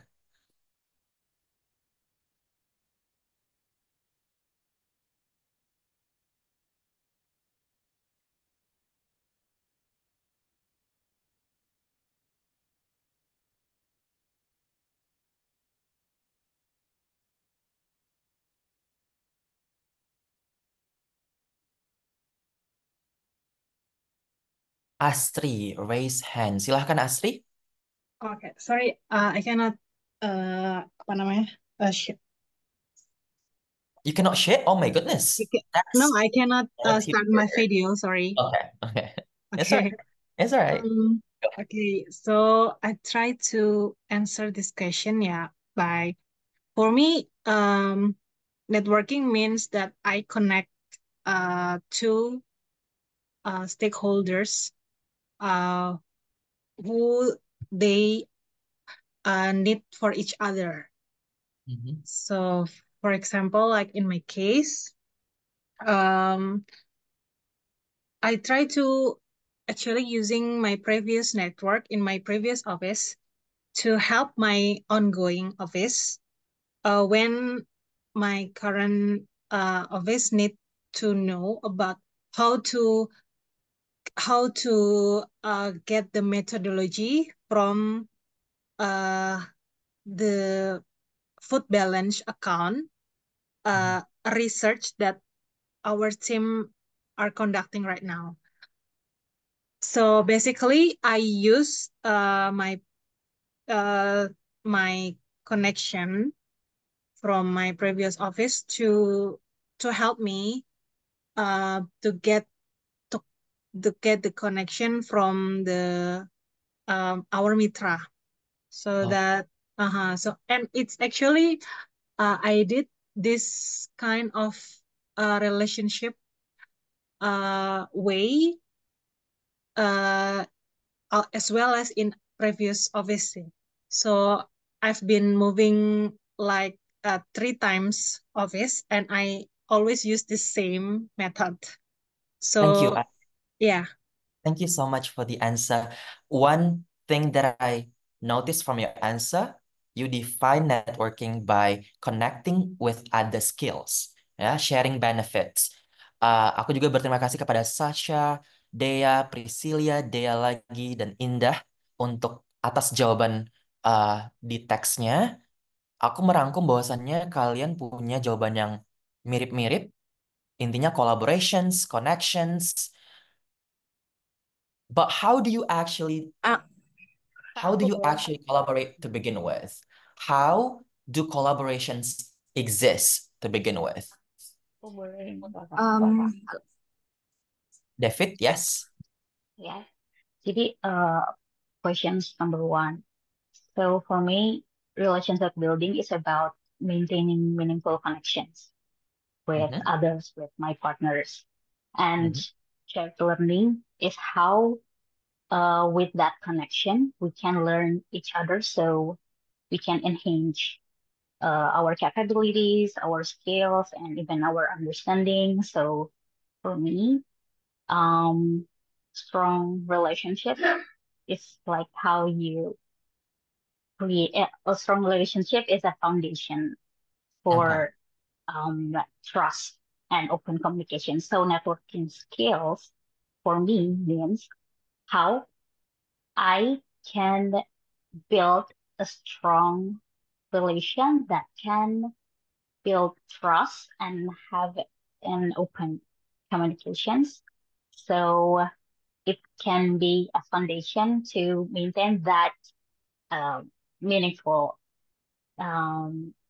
Astri, raise hand. Silahkan Astri. Okay, sorry, I cannot apa namanya? Share. You cannot share? Oh my goodness. No, That's I cannot what you start my hear. video. Sorry. Okay, okay. It's all Okay. right. It's all right. Go. Okay. So I try to answer this question, yeah, by for me, networking means that I connect two stakeholders uh, who they need for each other. Mhm. So, for example, like in my case, um, I try to actually using my previous network in my previous office to help my ongoing office when my current office need to know about how to get the methodology from uh, the food balance account research that our team are conducting right now. So basically, I use uh, my connection from my previous office to help me to to, get the connection from the our mitra, so Oh, that and it's actually I did this kind of relationship way uh, as well as in previous office. So I've been moving like 3 times office, and I always use the same method. thank you. So yeah. Thank you so much for the answer. One thing that I noticed from your answer, you define networking by connecting with other skills, ya, sharing benefits. Aku juga berterima kasih kepada Sasha, Dea, Priscilia, Dea lagi, dan Indah untuk atas jawaban di teksnya. Aku merangkum bahwasannya kalian punya jawaban yang mirip-mirip. Intinya collaborations, connections. But Ah, how do you actually collaborate to begin with? How do collaborations exist to begin with? Aku boleh minta um, David, yes. ya. Jadi questions number one. So for me, relationship building is about maintaining meaningful connections with Mhm, others, with my partners. And mhm. shared learning is how, with that connection, we can learn each other so we can enhance our capabilities, our skills, and even our understanding. So for me, um, strong relationship is like how you create a strong relationship is a foundation Okay. for trust and open communication. So networking skills for me means how I can build a strong relation that can build trust and have an open communications. So it can be a foundation to maintain that um, meaningful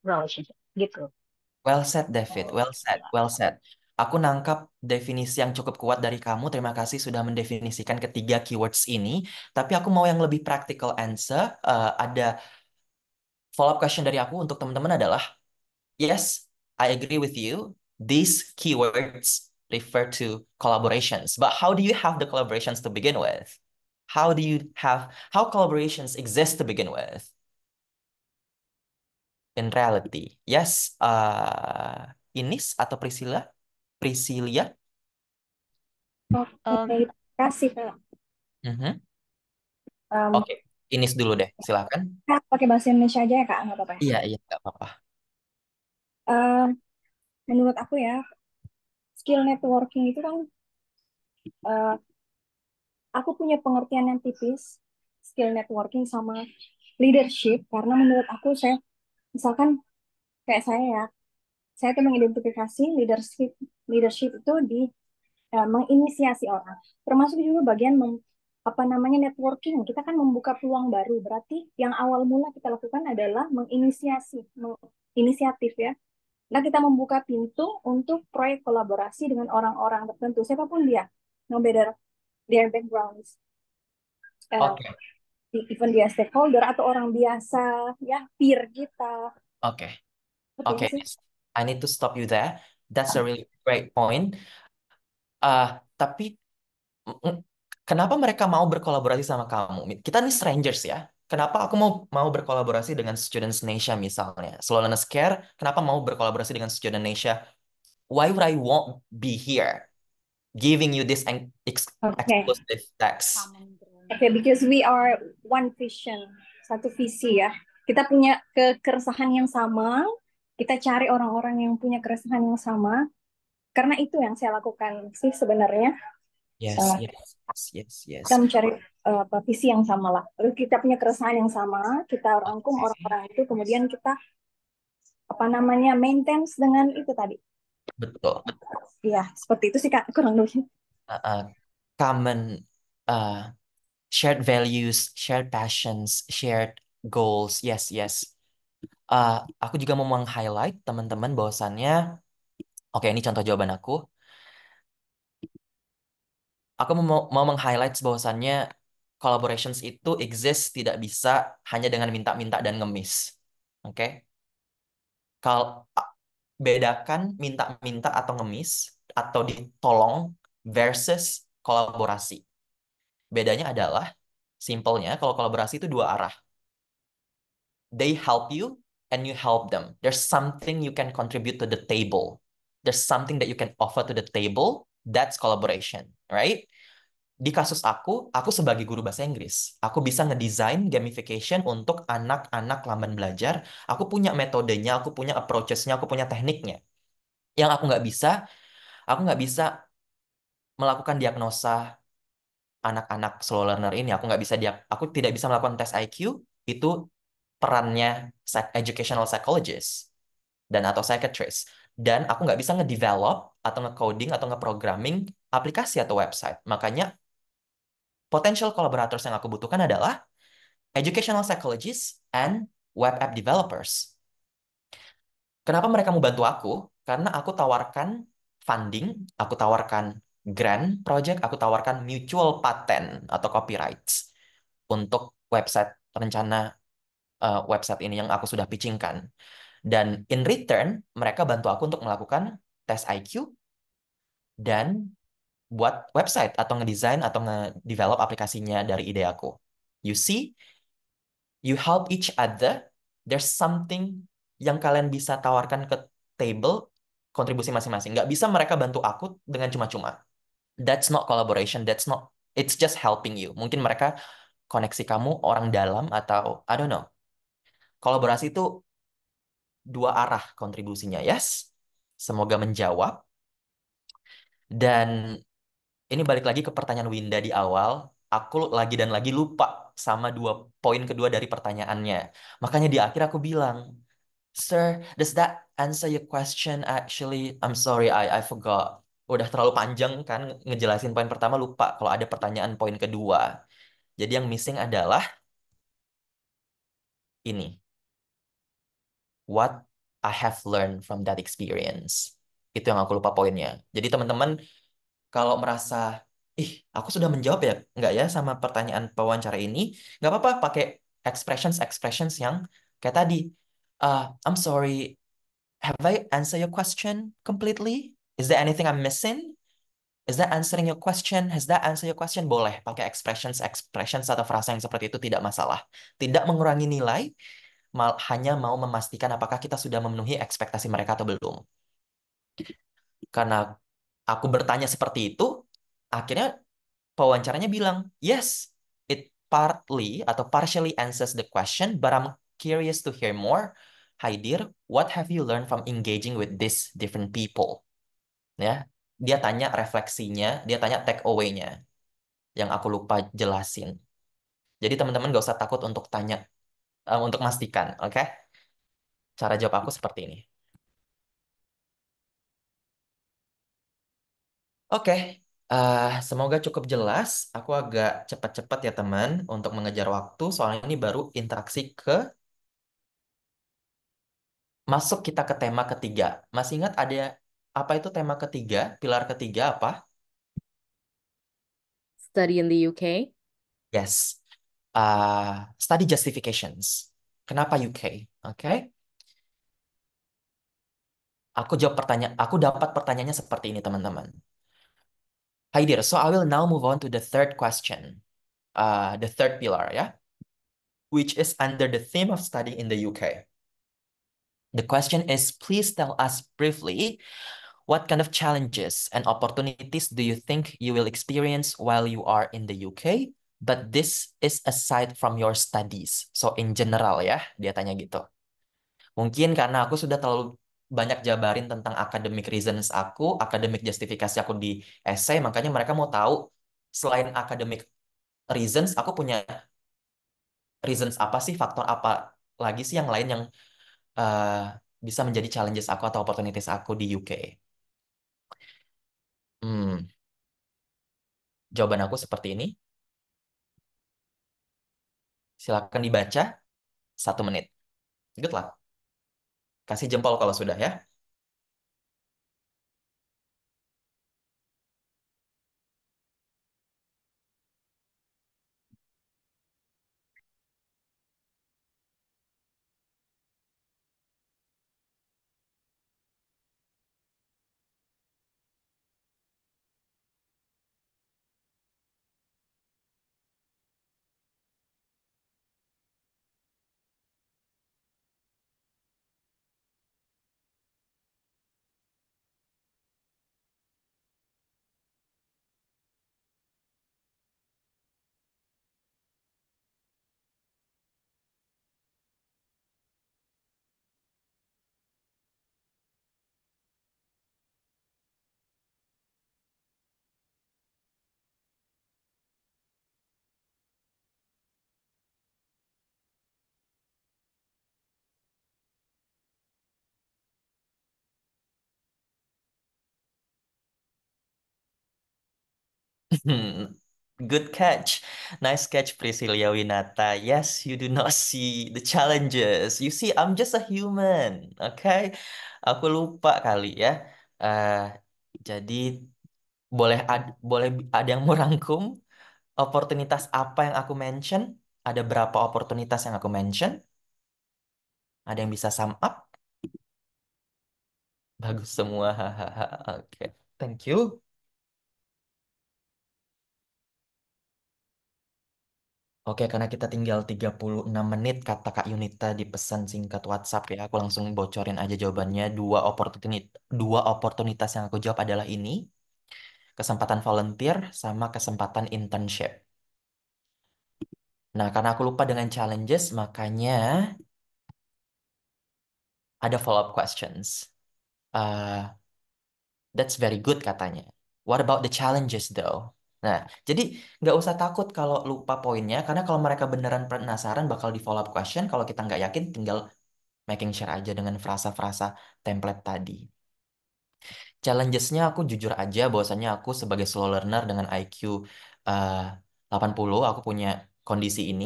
relationship gitu. Well said, David. So, Well said. yeah. Well said. Aku nangkap definisi yang cukup kuat dari kamu. Terima kasih sudah mendefinisikan ketiga keywords ini. Tapi aku mau yang lebih practical answer. Ada follow-up question dari aku untuk teman-teman adalah, yes, I agree with you. These keywords refer to collaborations. But how do you have the collaborations to begin with? How collaborations exist to begin with in reality? Yes, Inis atau Priscilla? Priscilia? oke, Um, terima kasih Kak. Mhm. Um, Oke, Inis dulu deh, silakan. Kak, pakai bahasa Indonesia aja ya Kak, nggak apa-apa ya. Iya, iya, nggak apa-apa. Um, Menurut aku ya, skill networking itu kan, uh, aku punya pengertian yang tipis, skill networking sama leadership, karena menurut aku misalkan kayak saya tuh mengidentifikasi leadership leadership itu di menginisiasi orang, termasuk juga bagian apa namanya networking, kita kan membuka peluang baru. Berarti yang awal mula kita lakukan adalah menginisiatif ya. Nah, kita membuka pintu untuk proyek kolaborasi dengan orang-orang tertentu, siapapun dia, no matter their backgrounds, eh, Oke, even dia stakeholder atau orang biasa, ya peer kita, oke, seperti oke. itu sih. Yes. I need to stop you there. That's a really great point. Ah, tapi mm, kenapa mereka mau berkolaborasi sama kamu? Kita nih strangers ya. Kenapa aku mau berkolaborasi dengan Students Indonesia misalnya? Slow Learners Care, kenapa mau berkolaborasi dengan Student Indonesia? Why would I won't be here giving you this Oke, exclusive text? Oke, because we are one vision, satu visi ya. Kita punya keresahan yang sama, kita cari orang-orang yang punya keresahan yang sama, karena itu yang saya lakukan sih sebenarnya. Yes, Eh, yes, yes, yes, yes. kita mencari visi yang sama lah. Lalu kita punya keresahan yang sama, kita rangkum Oke, orang-orang itu, kemudian kita apa namanya maintain dengan itu tadi. betul. Iya, seperti itu sih Kak, kurang lebih. Uh, uh, common uh, shared values, shared passions, shared goals. Yes, yes. Aku juga mau meng-highlight teman-teman bahwasannya, oke ini contoh jawaban aku. Aku mau meng-highlight bahwasannya collaborations itu exist tidak bisa hanya dengan minta-minta dan ngemis. Oke? Kalau bedakan minta-minta atau ngemis atau ditolong versus kolaborasi. Bedanya adalah simpelnya kalau kolaborasi itu dua arah. They help you and you help them. There's something you can contribute to the table. There's something that you can offer to the table. That's collaboration, right? Di kasus aku sebagai guru bahasa Inggris, aku bisa ngedesain gamification untuk anak-anak lamban belajar. Aku punya metodenya, aku punya approaches-nya, aku punya tekniknya. Yang aku nggak bisa melakukan diagnosa anak-anak slow learner ini. Aku tidak bisa melakukan tes IQ. Itu perannya educational psychologist dan atau psychiatrist. Dan aku nggak bisa ngedevelop atau ngecoding atau ngeprogramming aplikasi atau website. Makanya potential collaborators yang aku butuhkan adalah educational psychologists and web app developers. Kenapa mereka mau bantu aku? Karena aku tawarkan funding, aku tawarkan grant project, aku tawarkan mutual patent atau copyrights untuk website rencana website ini yang aku sudah pitchingkan. Dan in return, mereka bantu aku untuk melakukan tes IQ dan buat website atau ngedesain atau ngedevelop aplikasinya dari ide aku. You see, you help each other. There's something yang kalian bisa tawarkan ke table, kontribusi masing-masing. Nggak bisa mereka bantu aku dengan cuma-cuma. That's not collaboration. It's just helping you. Mungkin mereka koneksi kamu orang dalam atau I don't know. Kolaborasi itu dua arah kontribusinya, yes. Semoga menjawab. Dan ini balik lagi ke pertanyaan Winda di awal. Aku lagi dan lagi lupa sama dua poin kedua dari pertanyaannya. Makanya di akhir aku bilang, Sir, does that answer your question? Actually, I'm sorry, I forgot. Udah terlalu panjang kan ngejelasin poin pertama, lupa kalau ada pertanyaan poin kedua. Jadi yang missing adalah ini. What I have learned from that experience. Itu yang aku lupa poinnya. Jadi teman-teman kalau merasa, ih, aku sudah menjawab ya, nggak ya sama pertanyaan pewawancara ini, nggak apa-apa pakai expressions yang kayak tadi. I'm sorry, have I answered your question completely? Is there anything I'm missing? Is that answering your question? Has that answered your question? Boleh pakai expressions atau frasa yang seperti itu tidak masalah. Tidak mengurangi nilai, hanya mau memastikan apakah kita sudah memenuhi ekspektasi mereka atau belum. Karena aku bertanya seperti itu, akhirnya pewawancaranya bilang, yes, it partly atau partially answers the question, but I'm curious to hear more. Haidir, what have you learned from engaging with these different people? Ya, dia tanya refleksinya, dia tanya take away-nya, yang aku lupa jelasin. Jadi teman-teman gak usah takut untuk tanya, untuk memastikan, oke? Cara jawab aku seperti ini. Oke, Semoga cukup jelas. Aku agak cepat-cepat ya teman untuk mengejar waktu. Soalnya ini baru interaksi ke masuk kita ke tema ketiga. Masih ingat ada apa itu tema ketiga? Pilar ketiga apa? Study in the UK. Yes. Study justifications. Kenapa UK? Oke. Aku jawab pertanyaan. Aku dapat pertanyaannya seperti ini teman-teman. Hi dear. So I will now move on to the third question. The third pillar ya, which is under the theme of studying in the UK. The question is, please tell us briefly what kind of challenges and opportunities do you think you will experience while you are in the UK? But this is aside from your studies. So in general ya, dia tanya gitu. Mungkin karena aku sudah terlalu banyak jabarin tentang academic reasons aku, academic justifikasi aku di essay, makanya mereka mau tahu selain academic reasons, aku punya reasons apa sih, faktor apa lagi sih yang lain yang eh, bisa menjadi challenges aku atau opportunities aku di UK. Hmm, Jawaban aku seperti ini. Silakan dibaca 1 menit. Good lah. Kasih jempol kalau sudah ya. Good catch. Nice catch, Priscilia Winata. Yes, you do not see the challenges. You see, I'm just a human. Okay? Aku lupa kali ya. Eh, jadi boleh ada yang mau rangkum opportunitas apa yang aku mention? Ada berapa opportunitas yang aku mention? Ada yang bisa sum up? Bagus semua. Hahaha. Oke. Thank you. Oke, karena kita tinggal 36 menit, kata Kak Yunita di pesan singkat WhatsApp ya. Aku langsung bocorin aja jawabannya. Dua oportunitas yang aku jawab adalah ini. Kesempatan volunteer sama kesempatan internship. Nah, karena aku lupa dengan challenges, makanya ada follow-up questions. Uh, that's very good katanya. What about the challenges though? Nah, jadi nggak usah takut kalau lupa poinnya, karena kalau mereka beneran penasaran bakal di follow up question. Kalau kita nggak yakin, tinggal making sure aja dengan frasa-frasa template tadi. Challenges-nya aku jujur aja bahwasannya aku sebagai slow learner dengan IQ eh, 80, aku punya kondisi ini.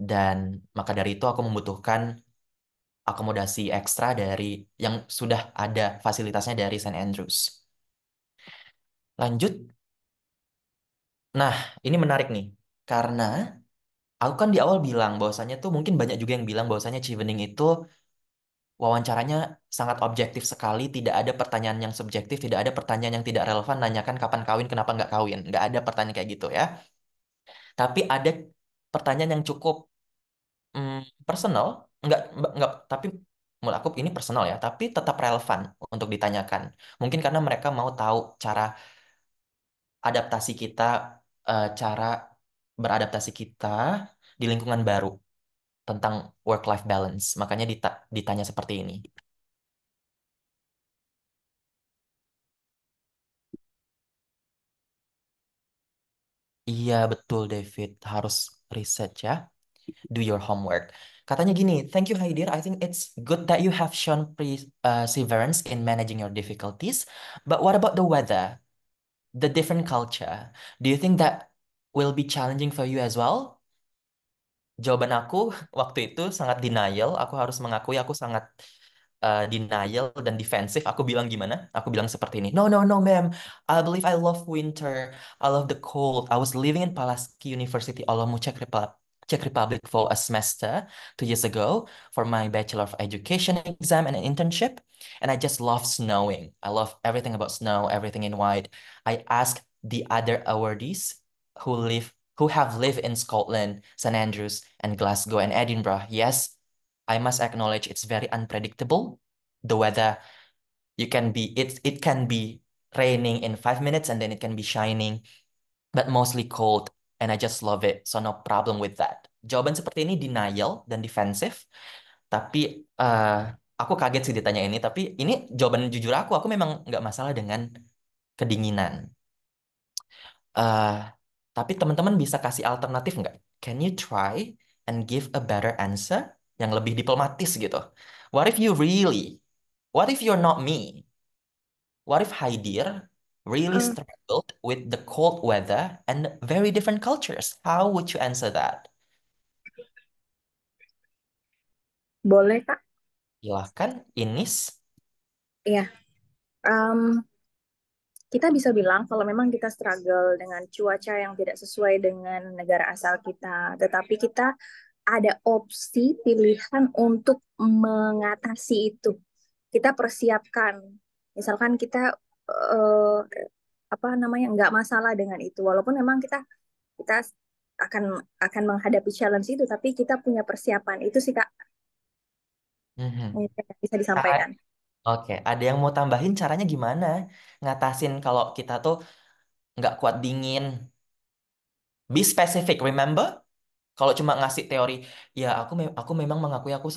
Dan maka dari itu aku membutuhkan akomodasi ekstra dari yang sudah ada fasilitasnya dari St. Andrews. Lanjut. Nah, ini menarik nih. Karena aku kan di awal bilang bahwasannya tuh mungkin banyak juga yang bilang bahwasannya Chevening itu wawancaranya sangat objektif sekali, tidak ada pertanyaan yang subjektif, tidak ada pertanyaan yang tidak relevan, nanyakan kapan kawin, kenapa nggak kawin. Nggak ada pertanyaan kayak gitu ya. Tapi ada pertanyaan yang cukup mm, personal, tapi menurut aku ini personal ya, tapi tetap relevan untuk ditanyakan. Mungkin karena mereka mau tahu cara adaptasi kita, cara beradaptasi kita di lingkungan baru tentang work-life balance. Makanya ditanya seperti ini. Iya, betul David. Harus research ya. Do your homework. Katanya gini, thank you Haidir. I think it's good that you have shown perseverance in managing your difficulties. But what about the weather? the different culture, do you think that will be challenging for you as well? Jawaban aku waktu itu sangat denial. Aku harus mengakui aku sangat denial dan defensif. Aku bilang gimana? Aku bilang seperti ini. No, no, no, ma'am. I believe I love winter. I love the cold. I was living in Pulaski University, Olomouc, Czech Republic for a semester 2 years ago for my Bachelor of Education exam and an internship. And I just love snowing. I love everything about snow, everything in white. I asked the other awardees who live who have lived in Scotland, St Andrews, and Glasgow and Edinburgh. Yes, I must acknowledge it's very unpredictable. The weather, it can be raining in 5 minutes and then it can be shining, but mostly cold. And I just love it. So no problem with that. Jawaban seperti ini denial dan defensif. Tapi aku kaget sih ditanya ini. Tapi ini jawaban jujur aku. Aku memang nggak masalah dengan kedinginan. eh tapi teman-teman bisa kasih alternatif nggak? Can you try and give a better answer yang lebih diplomatis gitu? What if you really, what if you're not me? What if Haidir really Eh, struggled with the cold weather and very different cultures? How would you answer that? boleh Kak? Silahkan, Inis. Iya. Em, kita bisa bilang kalau memang kita struggle dengan cuaca yang tidak sesuai dengan negara asal kita, tetapi kita ada opsi pilihan untuk mengatasi itu. Kita persiapkan. Misalkan kita eh, apa namanya nggak masalah dengan itu, walaupun memang kita akan akan menghadapi challenge itu, tapi kita punya persiapan. Itu sih Kak Mhm. yang bisa Cara- disampaikan. Oke, ada yang mau tambahin caranya gimana? Ngatasin kalau kita tuh nggak kuat dingin. Be specific, remember? Kalau cuma ngasih teori, ya aku memang mengakui aku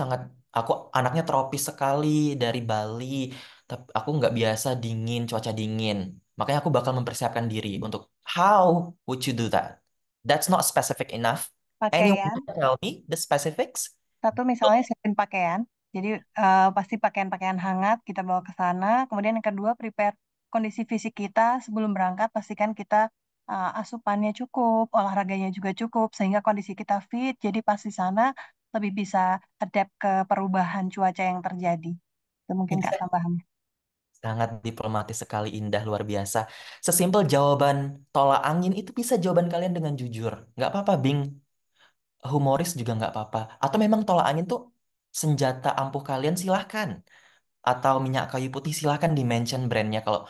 anaknya tropis sekali dari Bali, tapi aku nggak biasa dingin, cuaca dingin. Makanya aku bakal mempersiapkan diri untuk how would you do that? That's not specific enough. Anyone Pakaian. can tell me the specifics? Satu misalnya siapin pakaian. Jadi pasti pakaian-pakaian hangat kita bawa ke sana. Kemudian yang kedua prepare kondisi fisik kita sebelum berangkat. Pastikan kita asupannya cukup, olahraganya juga cukup sehingga kondisi kita fit. Jadi pas di sana lebih bisa adapt ke perubahan cuaca yang terjadi. Itu mungkin Itu Kak tambahan. sangat diplomatis sekali, indah, luar biasa. Sesimpel jawaban tolak angin itu bisa jawaban kalian dengan jujur. Nggak apa-apa, Bing. Humoris juga nggak apa-apa. Atau memang tolak angin tuh senjata ampuh kalian silahkan. Atau minyak kayu putih silahkan di-mention brandnya kalau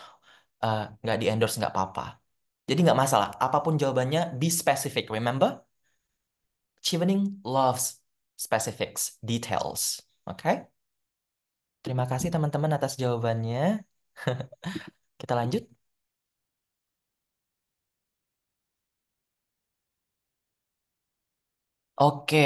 nggak di-endorse nggak apa-apa. Jadi nggak masalah. Apapun jawabannya, be specific. Remember, Chevening loves specifics, details. Oke? Terima kasih teman-teman atas jawabannya. Kita lanjut. Oke.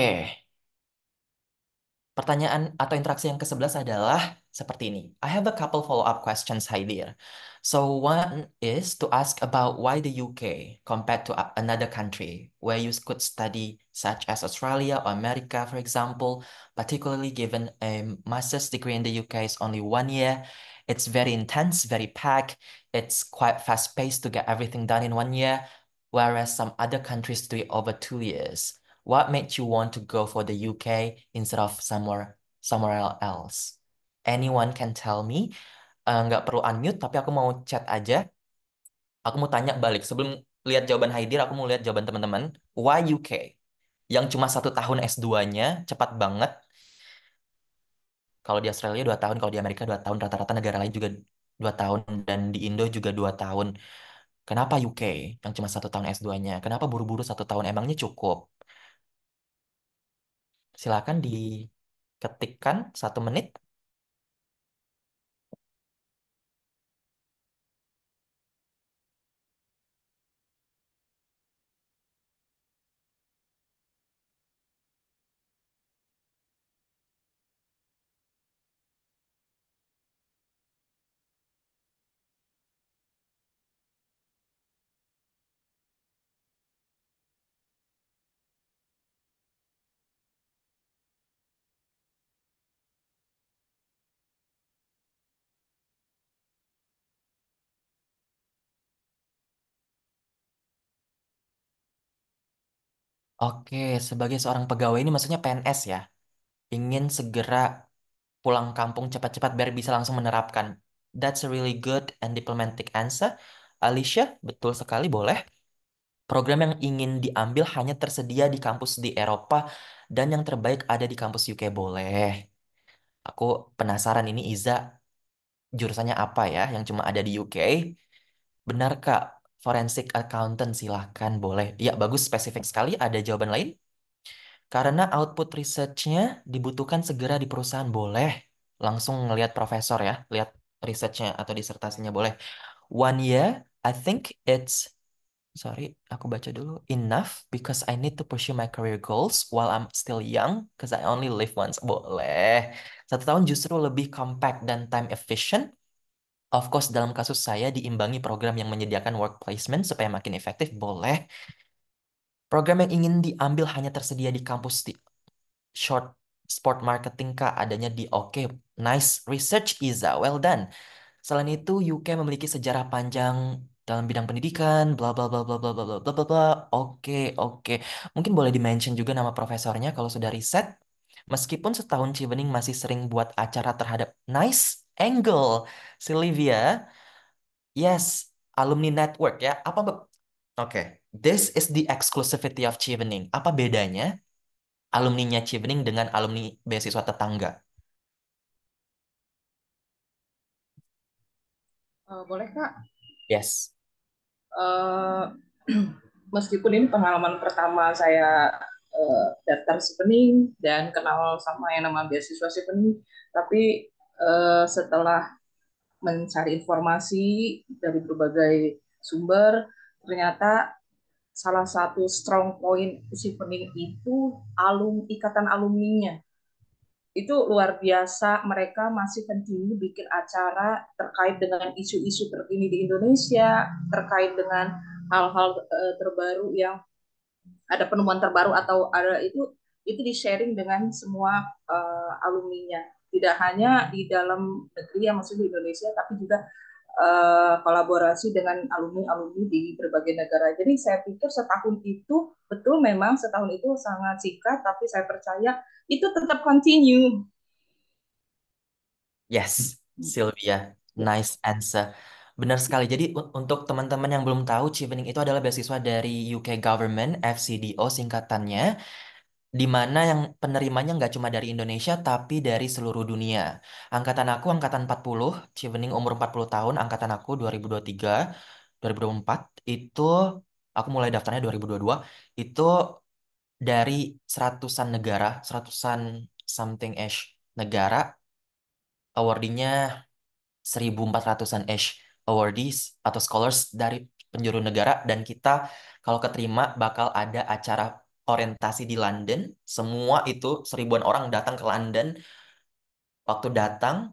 Pertanyaan atau interaksi yang ke-11 adalah seperti ini. I have a couple follow-up questions, Haidir. So one is to ask about why the UK compared to another country where you could study such as Australia or America, for example, particularly given a master's degree in the UK is only 1 year. It's very intense, very packed. It's quite fast-paced to get everything done in 1 year, whereas some other countries do it over 2 years. What made you want to go for the UK instead of somewhere else? Anyone can tell me. Nggak perlu unmute, tapi aku mau chat aja. Aku mau tanya balik. Sebelum lihat jawaban Haidir, aku mau lihat jawaban teman-teman. Why UK? Yang cuma 1 tahun S2-nya, cepat banget. Kalau di Australia 2 tahun, kalau di Amerika 2 tahun, rata-rata negara lain juga 2 tahun, dan di Indo juga 2 tahun. Kenapa UK yang cuma 1 tahun S2-nya? Kenapa buru-buru 1 tahun? Emangnya cukup? Silakan diketikkan 1 menit. Oke, sebagai seorang pegawai ini maksudnya PNS ya, ingin segera pulang kampung cepat-cepat biar bisa langsung menerapkan. That's a really good and diplomatic answer. Alicia, betul sekali boleh. Program yang ingin diambil hanya tersedia di kampus di Eropa dan yang terbaik ada di kampus UK boleh. Aku penasaran ini Iza jurusannya apa ya yang cuma ada di UK? Benar Kak, forensic accountant silahkan boleh. Ya bagus spesifik sekali. Ada jawaban lain? Karena output research-nya dibutuhkan segera di perusahaan boleh. Langsung ngelihat profesor ya, lihat research-nya atau disertasinya boleh. 1 year, I think it's sorry, aku baca dulu. Enough because I need to pursue my career goals while I'm still young because I only live once. Boleh. 1 tahun justru lebih compact dan time efficient. Of course, dalam kasus saya diimbangi program yang menyediakan work placement supaya makin efektif. Boleh. Program yang ingin diambil hanya tersedia di kampus di short sport marketing Kak. Adanya di oke. Nice research Iza. Well done. Selain itu, UK memiliki sejarah panjang dalam bidang pendidikan, bla bla bla bla bla bla bla bla bla. Bla. Oke, oke. Mungkin boleh di-mention juga nama profesornya kalau sudah riset. Meskipun setahun Chevening masih sering buat acara terhadap Nice Angle, Sylvia. Yes, alumni network ya. Oke, this is the exclusivity of Chevening. Apa bedanya alumninya Chevening dengan alumni beasiswa tetangga? Boleh Kak, Yes. Eh, meskipun ini pengalaman pertama saya daftar Chevening dan kenal sama yang nama beasiswa Chevening, tapi setelah mencari informasi dari berbagai sumber, ternyata salah satu strong point Chevening itu ikatan alumninya. Itu luar biasa, mereka masih continue bikin acara terkait dengan isu-isu terkini di Indonesia, terkait dengan hal-hal terbaru yang ada penemuan terbaru atau ada itu di sharing dengan semua alumninya, tidak hanya di dalam negeri yang masuk di Indonesia tapi juga kolaborasi dengan alumni-alumni di berbagai negara. Jadi saya pikir setahun itu betul, memang setahun itu sangat singkat, tapi saya percaya itu tetap continue. Yes, Sylvia, nice answer. Benar sekali. Jadi untuk teman-teman yang belum tahu, Chevening itu adalah beasiswa dari UK Government, FCDO singkatannya, di mana yang penerimanya nggak cuma dari Indonesia, tapi dari seluruh dunia. Angkatan aku, angkatan 40, Chevening umur 40 tahun, angkatan aku 2023, 2024, itu aku mulai daftarnya 2022, itu dari seratusan negara, seratusan something-ish negara, awardingnya 1.400-an ish awardees atau scholars dari penjuru negara dan kita kalau keterima bakal ada acara orientasi di London. Semua itu 1.000-an orang datang ke London waktu datang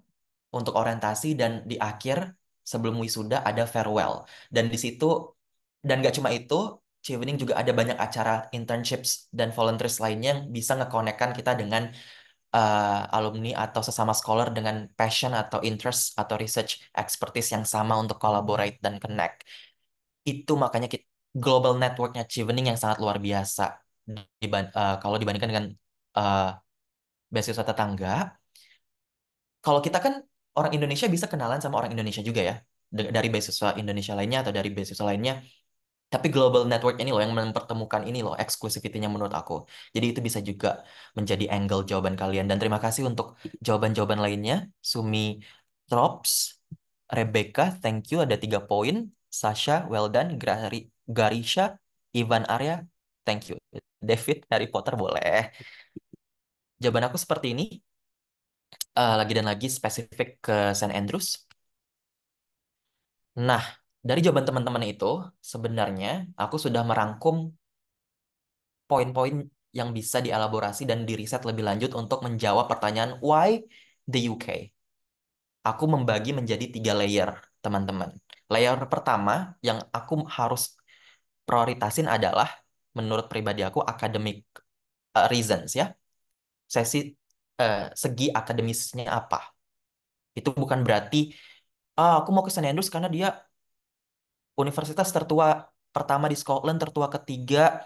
untuk orientasi dan di akhir sebelum wisuda ada farewell. Dan di situ dan gak cuma itu, Chevening juga ada banyak acara internships dan volunteers lainnya yang bisa ngekonekkan kita dengan alumni atau sesama scholar dengan passion atau interest atau research expertise yang sama untuk collaborate dan connect. Itu makanya global networknya Chevening yang sangat luar biasa kalau dibandingkan dengan uh, beasiswa tetangga. Kalau kita kan orang Indonesia bisa kenalan sama orang Indonesia juga ya, dari beasiswa Indonesia lainnya atau dari beasiswa lainnya. Tapi global network ini loh yang mempertemukan ini loh exclusivity-nya menurut aku. Jadi itu bisa juga menjadi angle jawaban kalian. Dan terima kasih untuk jawaban-jawaban lainnya. Sumi Trops, Rebecca, thank you. Ada 3 poin. Sasha, well done. Garisha, Ivan Arya, thank you. David, Harry Potter boleh. Jawaban aku seperti ini. Lagi dan lagi spesifik ke St. Andrews. Nah, dari jawaban teman-teman itu, sebenarnya aku sudah merangkum poin-poin yang bisa dielaborasi dan diriset lebih lanjut untuk menjawab pertanyaan why the UK. Aku membagi menjadi 3 layer, teman-teman. Layer pertama yang aku harus prioritasin adalah menurut pribadi aku academic reasons ya. Sesi segi akademisnya apa. Itu bukan berarti aku mau ke St. Andrews karena dia universitas tertua pertama di Scotland, tertua ketiga,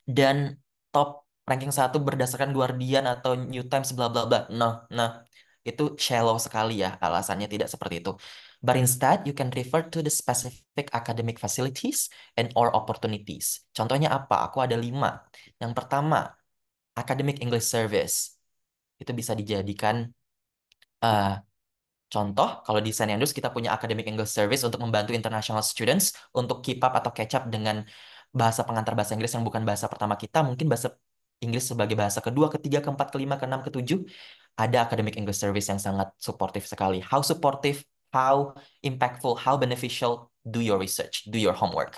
dan top ranking satu berdasarkan Guardian atau New Times bla bla bla. Nah, itu shallow sekali ya, alasannya tidak seperti itu. But instead, you can refer to the specific academic facilities and or opportunities. Contohnya apa? Aku ada 5. Yang pertama, Academic English Service. Itu bisa dijadikan eh, contoh, kalau di St. Andrews kita punya Academic English Service untuk membantu international students untuk keep up atau catch up dengan bahasa pengantar bahasa Inggris yang bukan bahasa pertama kita, mungkin bahasa Inggris sebagai bahasa kedua, ketiga, keempat, kelima, keenam, ketujuh. Ada Academic English Service yang sangat supportive sekali. How supportive, how impactful, how beneficial, do your research, do your homework.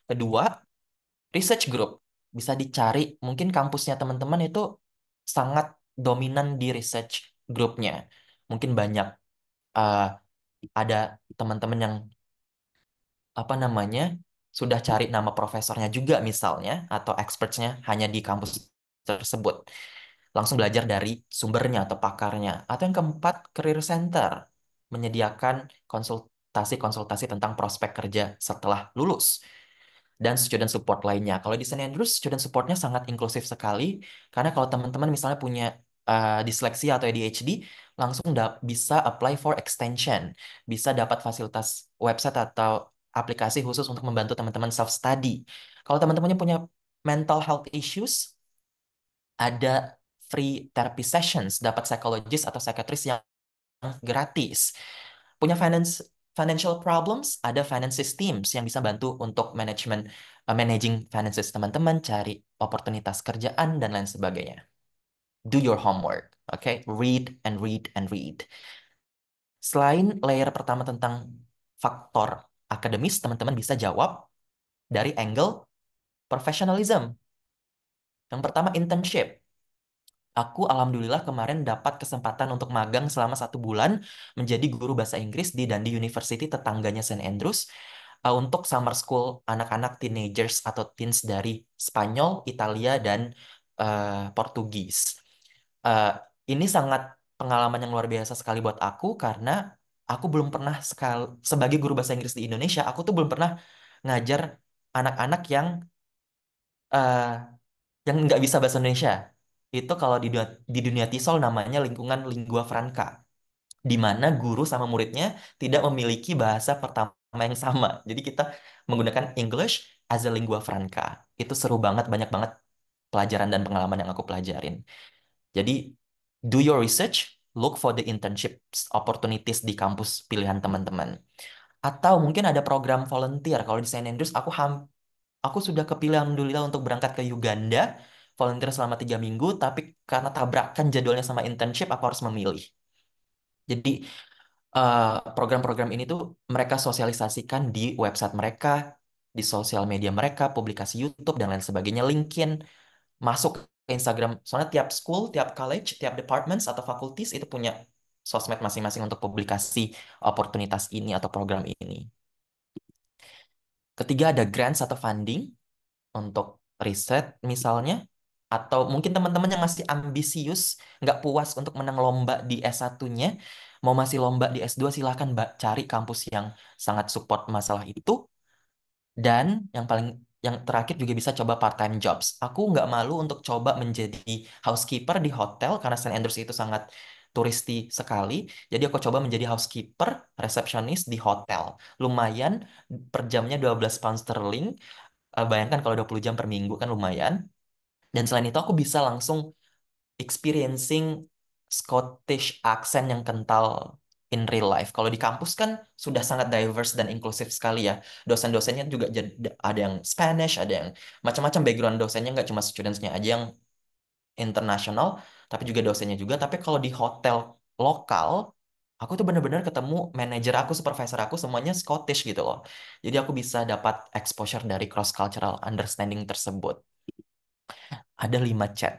Kedua, research group. Bisa dicari, mungkin kampusnya teman-teman itu sangat dominan di research groupnya. Mungkin banyak eh, ada teman-teman yang apa namanya sudah cari nama profesornya juga misalnya atau expertsnya hanya di kampus tersebut. Langsung belajar dari sumbernya atau pakarnya. Atau yang keempat, career center menyediakan konsultasi-konsultasi tentang prospek kerja setelah lulus dan student support lainnya. Kalau di St. Andrews, student supportnya sangat inklusif sekali, karena kalau teman-teman misalnya punya disleksia atau ADHD, langsung bisa apply for extension, bisa dapat fasilitas website atau aplikasi khusus untuk membantu teman-teman self-study. Kalau teman-temannya punya mental health issues, ada free therapy sessions, dapat psikologis atau psikiatris yang gratis. Punya financial problems, ada finances teams yang bisa bantu untuk managing finances teman-teman, cari oportunitas kerjaan dan lain sebagainya. Do your homework, okay? Read and read and read. Selain layer pertama tentang faktor akademis, teman-teman bisa jawab dari angle professionalism. Yang pertama internship. Aku alhamdulillah kemarin dapat kesempatan untuk magang selama 1 bulan menjadi guru bahasa Inggris di Dundee University tetangganya St. Andrews untuk summer school anak-anak teenagers atau teens dari Spanyol, Italia, dan Portugis. Eh, ini sangat pengalaman yang luar biasa sekali buat aku karena aku belum pernah sebagai guru bahasa Inggris di Indonesia, aku tuh belum pernah ngajar anak-anak eh, yang nggak bisa bahasa Indonesia. Itu kalau di dunia TESOL namanya lingkungan lingua franca, di mana guru sama muridnya tidak memiliki bahasa pertama yang sama. Jadi kita menggunakan English as a lingua franca. Itu seru banget, banyak banget pelajaran dan pengalaman yang aku pelajarin. Jadi, do your research, look for the internships opportunities di kampus pilihan teman-teman. Atau mungkin ada program volunteer. Kalau di Saint Andrews, aku sudah kepilih alhamdulillah untuk berangkat ke Uganda, volunteer selama 3 minggu, tapi karena tabrakan jadwalnya sama internship, aku harus memilih. Jadi eh, program-program ini tuh mereka sosialisasikan di website mereka, di sosial media mereka, publikasi YouTube dan lain sebagainya, LinkedIn, masuk ke Instagram. Soalnya tiap school, tiap college, tiap departments atau fakultas itu punya sosmed masing-masing untuk publikasi oportunitas ini atau program ini. Ketiga ada grants atau funding untuk riset misalnya, atau mungkin teman-teman yang masih ambisius, nggak puas untuk menang lomba di S1-nya, mau masih lomba di S2, silahkan Mbak cari kampus yang sangat support masalah itu. Dan yang terakhir juga bisa coba part-time jobs. Aku nggak malu untuk coba menjadi housekeeper di hotel karena St. Andrews itu sangat turisti sekali. Jadi aku coba menjadi housekeeper, resepsionis di hotel. Lumayan per jamnya 12 pound sterling. Bayangkan kalau 20 jam per minggu kan lumayan. Dan selain itu aku bisa langsung experiencing Scottish accent yang kental in real life. Kalau di kampus kan sudah sangat diverse dan inklusif sekali ya. Dosen-dosennya juga ada yang Spanish, ada yang macam-macam background dosennya, nggak cuma students-nya aja yang internasional, tapi juga dosennya juga. Tapi kalau di hotel lokal, aku tuh bener-bener ketemu manajer aku, supervisor aku semuanya Scottish gitu loh. Jadi aku bisa dapat exposure dari cross cultural understanding tersebut. Ada 5 chat.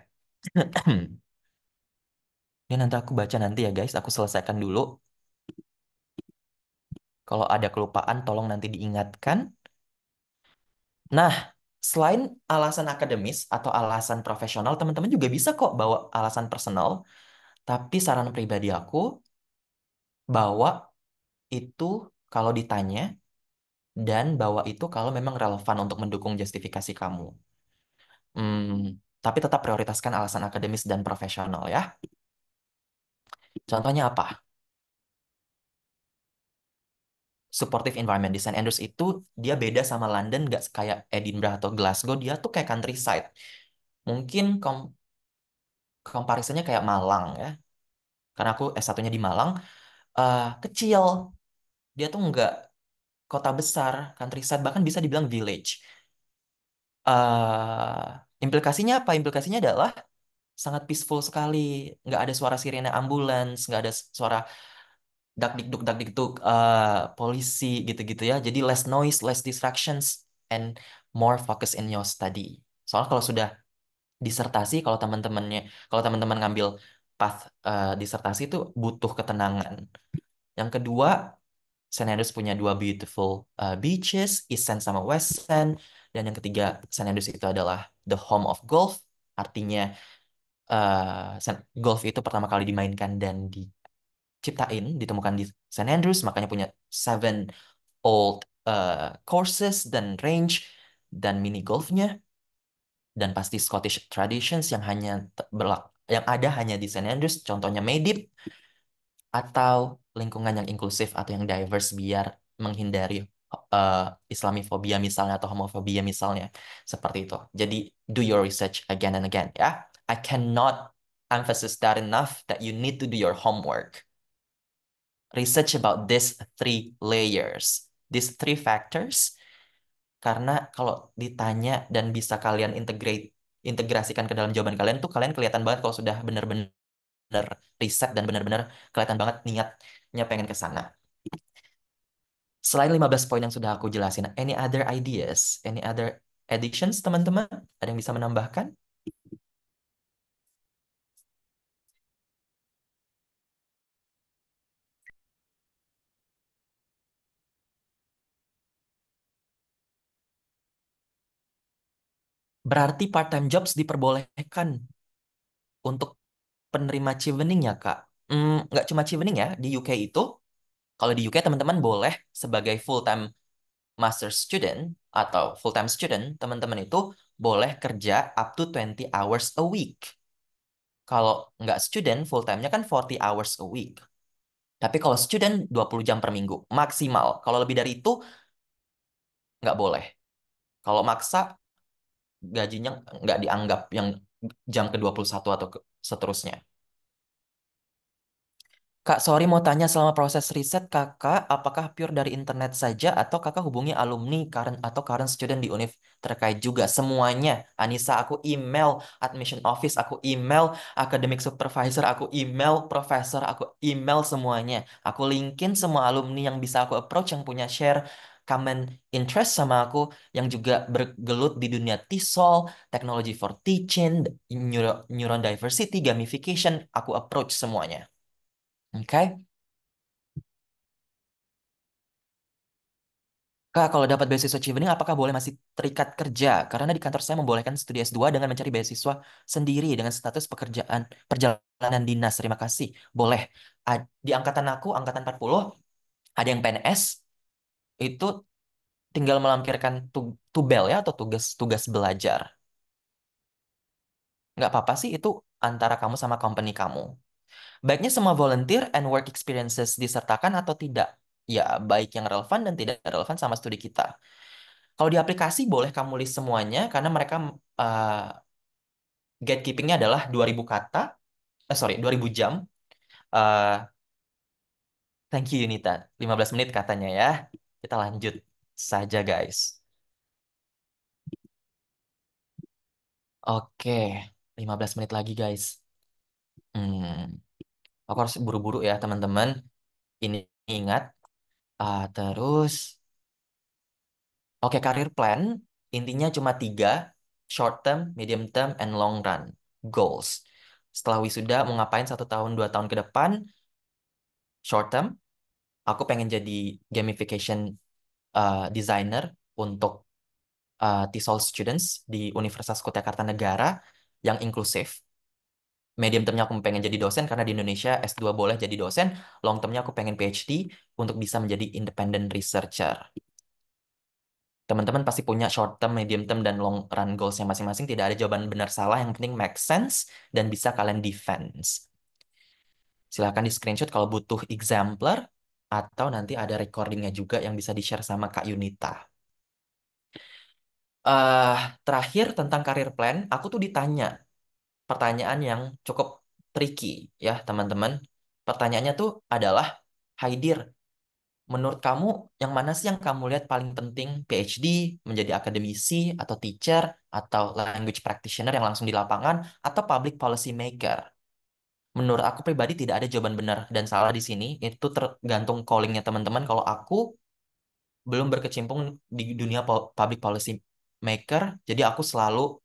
Ini nanti aku baca nanti ya guys, aku selesaikan dulu. Kalau ada kelupaan tolong nanti diingatkan. Nah, selain alasan akademis atau alasan profesional, teman-teman juga bisa kok bawa alasan personal. Tapi saran pribadi aku, bawa itu kalau ditanya dan bawa itu kalau memang relevan untuk mendukung justifikasi kamu. Hmm, tapi tetap prioritaskan alasan akademis dan profesional ya. Contohnya apa? Supportive environment di St. Andrews itu dia beda sama London, nggak kayak Edinburgh atau Glasgow, dia tuh kayak countryside. Mungkin komparisinya kayak Malang ya, karena aku S1-nya di Malang, kecil. Dia tuh nggak kota besar, countryside, bahkan bisa dibilang village. eh Implikasinya apa? Implikasinya adalah sangat peaceful sekali. Nggak ada suara sirene ambulans, nggak ada suara dak dikduk polisi gitu-gitu ya. Jadi less noise, less distractions, and more focus in your study. Soalnya kalau sudah disertasi, kalau teman-teman ngambil path disertasi itu butuh ketenangan. Yang kedua, St. Andrews punya dua beautiful beaches, East End sama West End. Dan yang ketiga, St. Andrews itu adalah the home of golf. Artinya golf itu pertama kali dimainkan dan ditemukan di St. Andrews, makanya punya seven old courses dan range dan mini golfnya. Dan pasti Scottish traditions yang ada hanya di St. Andrews, contohnya Maydip, atau lingkungan yang inklusif atau yang diverse biar menghindari uh, Islamofobia misalnya atau homofobia misalnya seperti itu. Jadi do your research again and again ya. I cannot emphasize that enough that you need to do your homework. Research about these three layers, these three factors, karena kalau ditanya dan bisa kalian integrasikan ke dalam jawaban kalian tuh kalian kelihatan banget kalau sudah benar-benar riset dan benar-benar kelihatan banget niatnya pengen ke sana. Selain 15 poin yang sudah aku jelasin, any other ideas, any other additions teman-teman? Ada yang bisa menambahkan? Berarti part-time jobs diperbolehkan untuk penerima chevening ya, Kak? Nggak cuma chevening ya, di UK itu, kalau di UK teman-teman boleh sebagai full-time master student atau full-time student, teman-teman itu boleh kerja up to 20 hours a week. Kalau nggak student, full-time-nya kan 40 hours a week. Tapi kalau student, 20 jam per minggu, maksimal. Kalau lebih dari itu, nggak boleh. Kalau maksa, gajinya nggak dianggap yang jam ke-21 atau seterusnya. Kak, sorry mau tanya selama proses riset kakak, apakah pure dari internet saja atau kakak hubungi alumni atau current student di univ terkait juga? Semuanya. Anissa, aku email admission office, aku email academic supervisor, aku email professor, aku email semuanya. Aku linkin semua alumni yang bisa aku approach, yang punya share common interest sama aku, yang juga bergelut di dunia TESOL, technology for teaching, neuron diversity, gamification, aku approach semuanya. Oke. Kak, kalau dapat beasiswa Chevening, apakah boleh masih terikat kerja? Karena di kantor saya membolehkan studi S2 dengan mencari beasiswa sendiri dengan status pekerjaan perjalanan dinas. Terima kasih. Boleh. Di angkatan aku, angkatan 40, ada yang PNS, itu tinggal melampirkan tubel ya, atau tugas belajar. Nggak apa-apa sih, itu antara kamu sama company kamu. Baiknya semua volunteer and work experiences disertakan atau tidak? Ya, baik yang relevan dan tidak relevan sama studi kita. Kalau di aplikasi boleh kamu list semuanya karena mereka uh, gatekeepingnya adalah 2000 kata, sorry 2000 jam. Uh, Thank you Yunita, 15 menit katanya ya. Kita lanjut saja guys. Oke, 15 menit lagi guys. Hmm, aku harus buru-buru ya teman-teman. Ini ingat. Terus, oke career plan intinya cuma tiga, short term, medium term, and long run goals. Setelah wisuda mau ngapain 1 tahun 2 tahun ke depan? Short term, aku pengen jadi gamification designer untuk TESOL students di Universitas Kutai Kartanegara yang inklusif. Medium termnya aku pengen jadi dosen karena di Indonesia S2 boleh jadi dosen. Long termnya aku pengen PhD untuk bisa menjadi independent researcher. Teman-teman pasti punya short term, medium term, dan long run goalsnya masing-masing. Tidak ada jawaban benar salah, yang penting make sense dan bisa kalian defense. Silahkan di screenshot kalau butuh exemplar, atau nanti ada recordingnya juga yang bisa di-share sama Kak Yunita. eh Terakhir tentang karir plan, aku tuh ditanya pertanyaan yang cukup tricky ya teman-teman. Pertanyaannya tuh adalah, Haidir, menurut kamu yang mana sih yang kamu lihat paling penting, PhD, menjadi akademisi, atau teacher, atau language practitioner yang langsung di lapangan, atau public policy maker? Menurut aku pribadi tidak ada jawaban benar dan salah di sini. Itu tergantung callingnya teman-teman. Kalau aku belum berkecimpung di dunia public policy maker, jadi aku selalu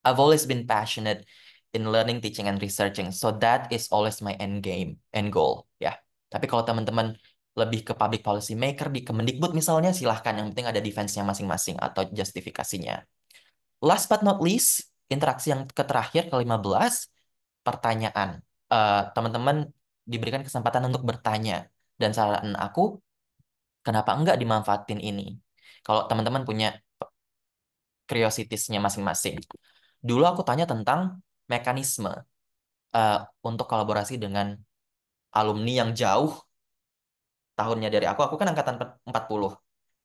I've always been passionate in learning, teaching, and researching. So that is always my end game, end goal. Ya. Tapi kalau teman-teman lebih ke public policy maker di Kemendikbud misalnya, silahkan. Yang penting ada defense-nya masing-masing atau justifikasinya. Last but not least, interaksi yang terakhir ke-15, pertanyaan. Teman-teman diberikan kesempatan untuk bertanya. Dan saran aku, kenapa enggak dimanfaatin ini? Kalau teman-teman punya curiositiesnya masing-masing. Dulu aku tanya tentang mekanisme eh, untuk kolaborasi dengan alumni yang jauh tahunnya dari aku. Aku kan angkatan 40.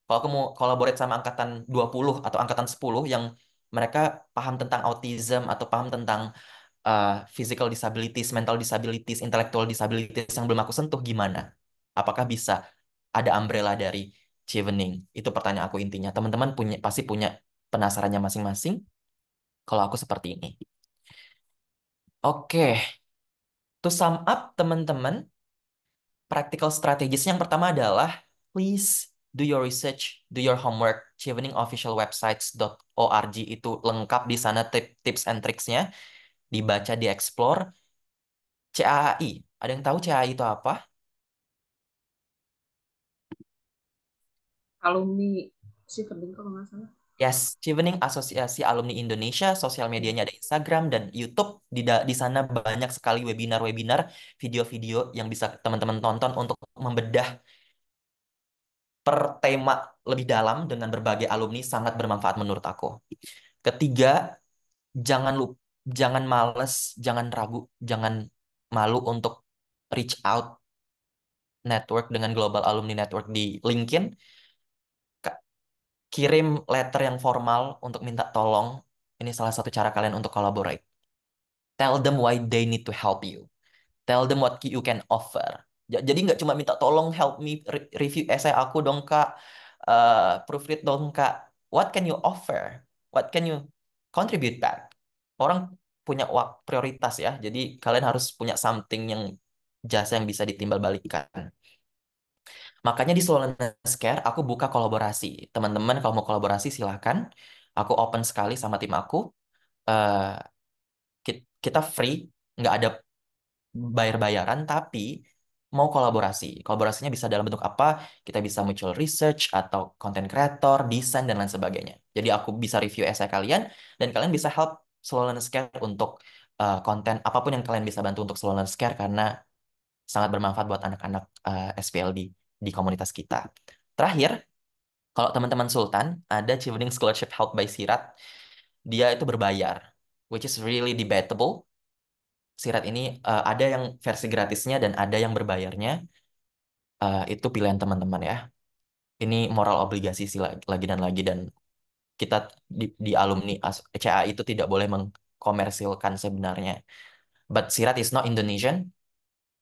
Kalau aku mau collaborate sama angkatan 20 atau angkatan 10 yang mereka paham tentang autism atau paham tentang physical disabilities, mental disabilities, intellectual disabilities yang belum aku sentuh, gimana? Apakah bisa ada umbrella dari Chevening? Itu pertanyaan aku intinya. Teman-teman pasti punya penasarannya masing-masing. Kalau aku seperti ini. Oke, to sum up teman-teman, practical strategies yang pertama adalah, please do your research, do your homework. cheveningofficialwebsites.org itu lengkap di sana tips and tricksnya, dibaca, dieksplor. CAI, ada yang tahu CAI itu apa? Alumni Shifting kalau nggak salah. Yes, Chevening Asosiasi Alumni Indonesia, sosial medianya ada Instagram dan YouTube. Di sana banyak sekali webinar-webinar, video-video yang bisa teman-teman tonton untuk membedah per tema lebih dalam dengan berbagai alumni, sangat bermanfaat menurut aku. Ketiga, jangan lupa, jangan males, jangan ragu, jangan malu untuk reach out network dengan Global Alumni Network di LinkedIn. Kirim letter yang formal untuk minta tolong. Ini salah satu cara kalian untuk collaborate. Tell them why they need to help you. Tell them what you can offer. Jadi nggak cuma minta tolong help me review essay aku dong Kak, proofread dong Kak. What can you offer? What can you contribute back? Orang punya prioritas ya. Jadi kalian harus punya something yang jasa yang bisa ditimbal balikan. Makanya di Slowness Care aku buka kolaborasi. Teman-teman kalau mau kolaborasi silahkan. Aku open sekali sama tim aku. Eh, kita free, nggak ada bayar-bayaran, tapi mau kolaborasi. Kolaborasinya bisa dalam bentuk apa? Kita bisa mutual research atau content creator, desain, dan lain sebagainya. Jadi aku bisa review essay kalian, dan kalian bisa help Slowness Care untuk konten apapun yang kalian bisa bantu untuk Slowness Care karena sangat bermanfaat buat anak-anak SPLD di komunitas kita. Terakhir, kalau teman-teman Sultan, ada Chevening Scholarship Help by Sirat. Dia itu berbayar, which is really debatable. Sirat ini ada yang versi gratisnya dan ada yang berbayarnya. Itu pilihan teman-teman ya. Ini moral obligasi sih lagi dan lagi, dan kita di alumni CA itu tidak boleh mengkomersilkan sebenarnya. But Sirat is not Indonesian.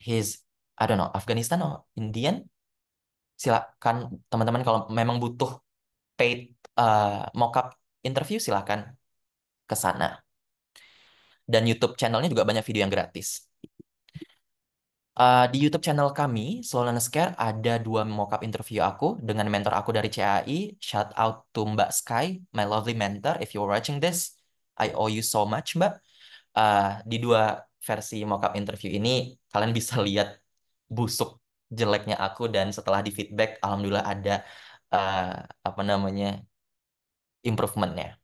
He's, I don't know, Afghanistan or Indian. Silakan teman-teman kalau memang butuh paid mock-up interview, silakan ke sana. Dan YouTube channelnya juga banyak video yang gratis. Di YouTube channel kami, Slowness Care, ada 2 mock-up interview aku dengan mentor aku dari CAI. Shout out to Mbak Sky, my lovely mentor. If you're watching this, I owe you so much, Mbak. Di 2 versi mock-up interview ini, kalian bisa lihat busuk jeleknya aku, dan setelah di feedback, alhamdulillah ada uh, apa namanya improvementnya.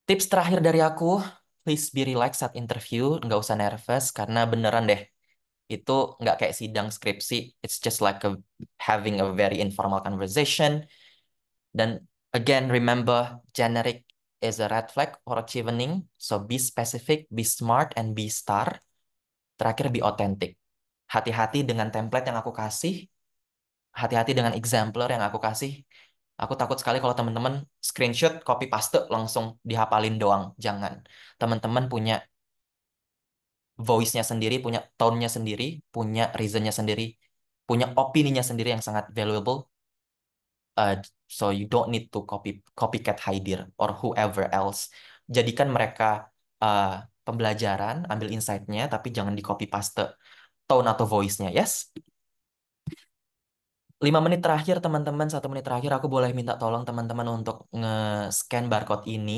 Tips terakhir dari aku, please be relaxed saat interview, nggak usah nervous, karena beneran deh, Itu nggak kayak sidang skripsi. It's just like having a very informal conversation. Dan again, remember, generic is a red flag for achieving. So be specific, be smart, and be star. Terakhir, be authentic. Hati-hati dengan template yang aku kasih. Hati-hati dengan exemplar yang aku kasih. Aku takut sekali kalau teman-teman screenshot, copy paste, langsung dihafalin doang. Jangan. Teman-teman punya voice-nya sendiri, punya tone-nya sendiri, punya reason-nya sendiri, punya opininya sendiri yang sangat valuable. Uh, so you don't need to copycat Haidir or whoever else. Jadikan mereka uh, pembelajaran, ambil insight-nya, tapi jangan di copy paste tone atau voice-nya. Yes? 5 menit terakhir teman-teman, 1 menit terakhir aku boleh minta tolong teman-teman untuk nge-scan barcode ini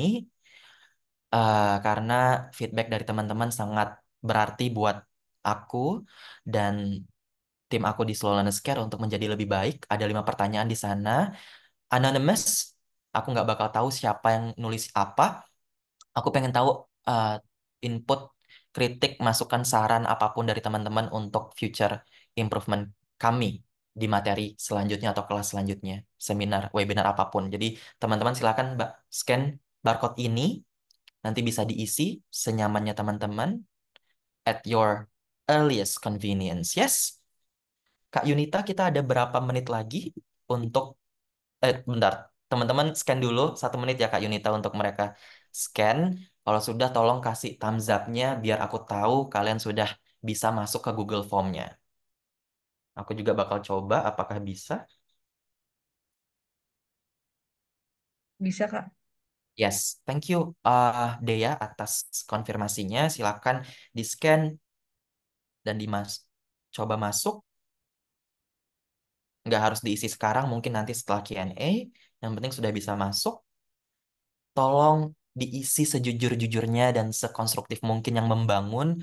karena feedback dari teman-teman sangat berarti buat aku dan tim aku di Slow Learner Care untuk menjadi lebih baik. Ada 5 pertanyaan di sana. Anonymous, aku nggak bakal tahu siapa yang nulis apa. Aku pengen tahu uh, input, kritik, masukan, saran apapun dari teman-teman untuk future improvement kami di materi selanjutnya atau kelas selanjutnya, seminar, webinar apapun. Jadi teman-teman silakan Mbak scan barcode ini, nanti bisa diisi senyamannya teman-teman at your earliest convenience. Yes? Kak Yunita, kita ada berapa menit lagi untuk bentar. Teman-teman scan dulu 1 menit ya Kak Yunita untuk mereka scan. Kalau sudah tolong kasih thumbs up-nya biar aku tahu kalian sudah bisa masuk ke Google Form-nya. Aku juga bakal coba apakah bisa. Bisa, Kak. Yes, thank you Dea atas konfirmasinya. Silakan di-scan dan coba masuk. Nggak harus diisi sekarang, mungkin nanti setelah Q&A. Yang penting sudah bisa masuk. Tolong diisi sejujur-jujurnya dan sekonstruktif mungkin yang membangun.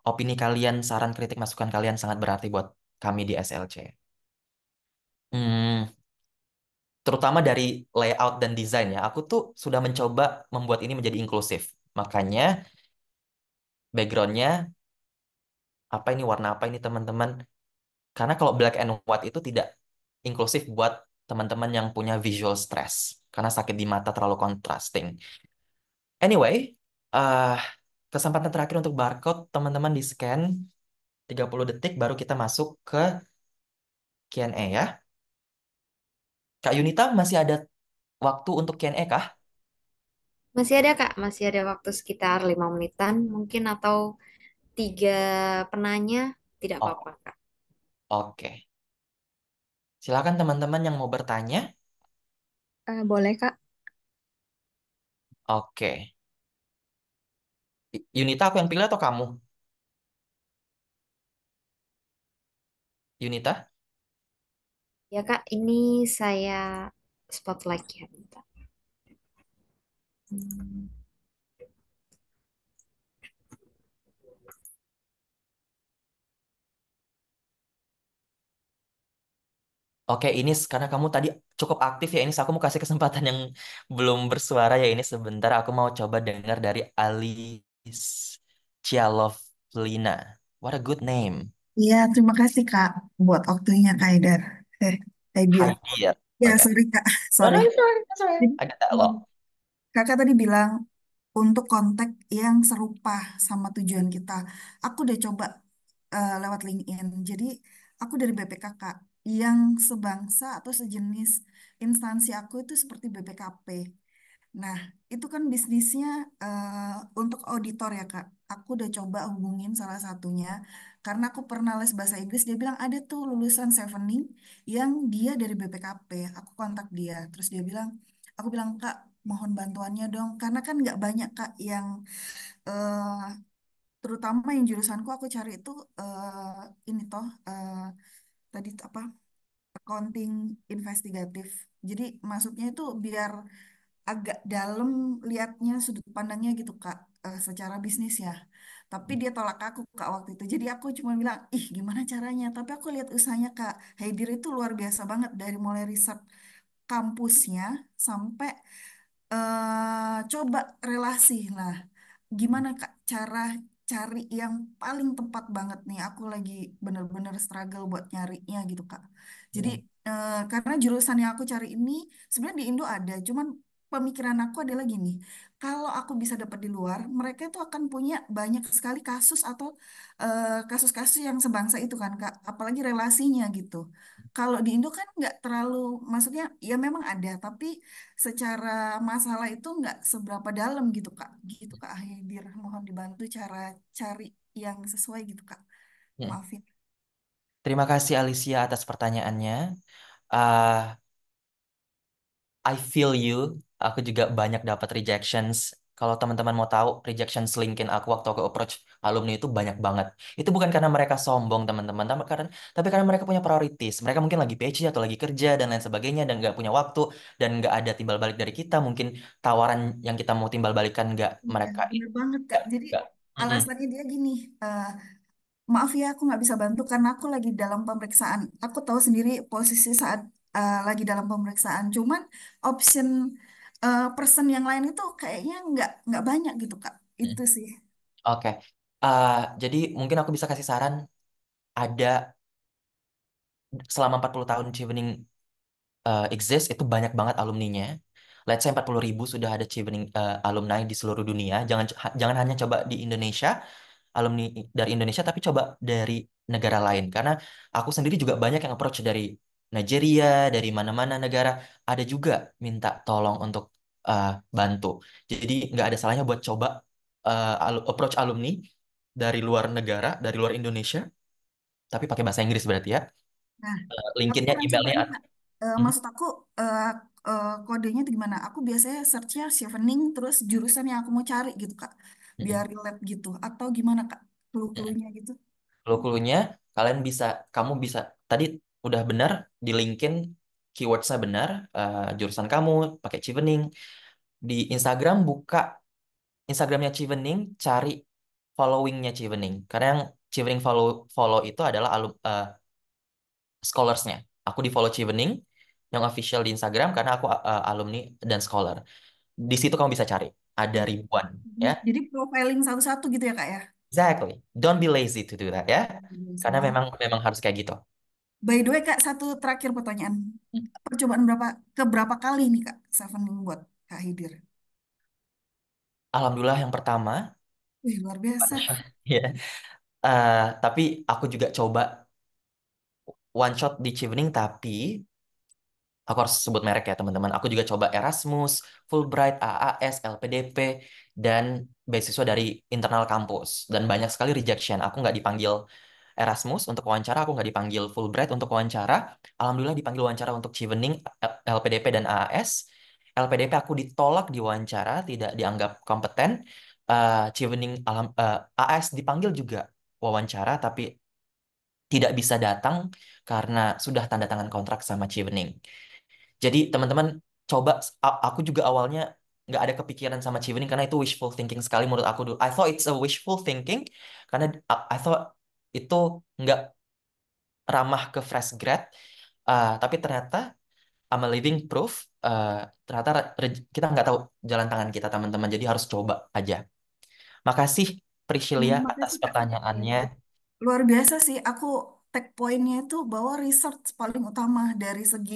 Opini kalian, saran, kritik, masukan kalian sangat berarti buat kami di SLC. Hmm, terutama dari layout dan desain ya. Aku tuh sudah mencoba membuat ini menjadi inklusif. Makanya backgroundnya apa ini, warna apa ini teman-teman? Karena kalau black and white itu tidak inklusif buat teman-teman yang punya visual stress. Karena sakit di mata terlalu contrasting. Anyway, eh kesempatan terakhir untuk barcode teman-teman di scan 30 detik baru kita masuk ke Q&A ya. Kak Yunita masih ada waktu untuk Q&A kah? Masih ada Kak, masih ada waktu sekitar 5 menitan mungkin atau 3 penanya, tidak Oh, apa-apa Kak. oke. Silakan teman-teman yang mau bertanya. Boleh, Kak. Oke. Yunita aku yang pilih atau kamu? Yunita? Ya Kak, ini saya spotlight ya. Bentar. Hmm. Oke, ini karena kamu tadi cukup aktif ya, ini aku mau kasih kesempatan yang belum bersuara ya ini sebentar. Aku mau coba dengar dari Alicia Lovelina. What a good name. Iya, terima kasih Kak buat waktunya Kak Haidar. Haidar. Heidi ya. Ya, Oke. sorry Kak, No, no, sorry. it's alright, it's alright. Jadi, Agak dialog. Kakak tadi bilang untuk kontak yang serupa sama tujuan kita. Aku udah coba lewat LinkedIn. Jadi, aku dari BPKK yang sebangsa atau sejenis instansi aku itu seperti BPKP. Nah, itu kan bisnisnya untuk auditor ya, Kak. Aku udah coba hubungin salah satunya karena aku pernah les bahasa Inggris. Dia bilang ada tuh lulusan Chevening yang dia dari BPKP. Aku kontak dia, terus dia bilang, aku bilang Kak, mohon bantuannya dong, karena kan nggak banyak Kak yang eh, terutama yang jurusanku aku cari itu ini toh tadi apa accounting investigatif. Jadi maksudnya itu biar agak dalam liatnya sudut pandangnya gitu Kak, secara bisnis ya. Tapi dia tolak aku Kak waktu itu. Jadi aku cuma bilang, ih gimana caranya? Tapi aku lihat usahanya Kak. Haidir itu luar biasa banget dari mulai riset kampusnya sampai coba relasi. Nah, gimana Kak cara cari yang paling tepat banget nih. Aku lagi bener-bener struggle buat nyarinya gitu Kak. Jadi Mm, karena jurusan yang aku cari ini sebenarnya di Indo ada, cuman pemikiran aku adalah gini, kalau aku bisa dapat di luar, mereka itu akan punya banyak sekali kasus atau kasus-kasus yang sebangsa itu kan Kak, apalagi relasinya gitu. Kalau di Indo kan nggak terlalu, maksudnya ya memang ada, tapi secara masalah itu nggak seberapa dalam gitu Kak. Gitu Kak Haidir, mohon dibantu cara cari yang sesuai gitu Kak. mm. Maafin. Terima kasih Alicia atas pertanyaannya. Ah, I feel you. Aku juga banyak dapat rejections. Kalau teman-teman mau tahu, rejections LinkedIn aku waktu aku approach alumni itu banyak banget. Itu bukan karena mereka sombong, teman-teman, tapi karena mereka punya prioritas. Mereka mungkin lagi PhD atau lagi kerja dan lain sebagainya dan nggak punya waktu dan nggak ada timbal balik dari kita. Mungkin tawaran yang kita mau timbal balikan nggak Iya, mereka bener banget Kak. nggak Jadi nggak. Mm-mm. alasannya dia gini, maaf ya aku nggak bisa bantu karena aku lagi dalam pemeriksaan. Aku tahu sendiri posisi saat lagi dalam pemeriksaan. Cuman option person yang lain itu kayaknya nggak banyak gitu Kak. Mm. Itu sih. Oke. Ah, jadi mungkin aku bisa kasih saran. Ada selama 40 tahun Chevening exist itu banyak banget alumninya. Let's say 40.000 sudah ada Chevening alumni di seluruh dunia. Jangan hanya coba di Indonesia, alumni dari Indonesia, tapi coba dari negara lain. Karena aku sendiri juga banyak yang approach dari Nigeria, dari mana-mana negara. Ada juga minta tolong untuk uh, bantu. Jadi nggak ada salahnya buat coba approach alumni dari luar negara, dari luar Indonesia, tapi pakai bahasa Inggris berarti ya. Nah, aku LinkedIn-nya, pernah coba emailnya. nih Kak. Hmm, Maksud aku kodenya itu gimana? Aku biasanya searchnya chevening terus jurusan yang aku mau cari gitu Kak. Biar hmm, relate gitu. Atau gimana Kak? hmm. Clue-cluenya gitu. Clue-cluenya kalian bisa, kamu bisa tadi udah benar di LinkedIn keywordsnya benar, jurusan kamu pakai Chevening. Di Instagram buka Instagramnya Chevening, cari followingnya Chevening. Karena yang Chevening follow follow itu adalah scholarsnya. Aku di follow Chevening yang official di Instagram karena aku alumni dan scholar. Di situ kamu bisa cari. Ada Oh, ribuan jadi ya. jadi profiling satu-satu gitu ya Kak ya? Exactly. Don't be lazy to do that ya. Iya, Karena siap. memang memang harus kayak gitu. By the way Kak, satu terakhir pertanyaan. Percobaan berapa kali nih Kak chevening buat Kak Hidir? Alhamdulillah yang pertama, Wih, luar biasa. ya. Tapi aku juga coba one shot di Chevening, tapi aku harus sebut merek ya teman-teman. Aku juga coba Erasmus, Fulbright, AAS, LPDP, dan beasiswa dari internal kampus. Dan banyak sekali rejection. Aku nggak dipanggil Erasmus untuk wawancara, aku nggak dipanggil Fulbright untuk wawancara. Alhamdulillah dipanggil wawancara untuk Chevening, LPDP, dan AAS. LPDP aku ditolak di wawancara, tidak dianggap kompeten. Chevening, AAS dipanggil juga wawancara, tapi tidak bisa datang karena sudah tanda tangan kontrak sama Chevening. Jadi teman-teman coba, aku juga awalnya nggak ada kepikiran sama Chevening karena itu wishful thinking sekali menurut aku dulu. I thought it's a wishful thinking karena I thought itu nggak ramah ke fresh grad. Tapi ternyata I'm a living proof. eh, Ternyata kita nggak tahu jalan tangan kita teman-teman. Jadi harus coba aja. Makasih Priscilia atas Makasih Kak. pertanyaannya. Luar biasa sih. Aku take pointnya itu bahwa research paling utama dari segi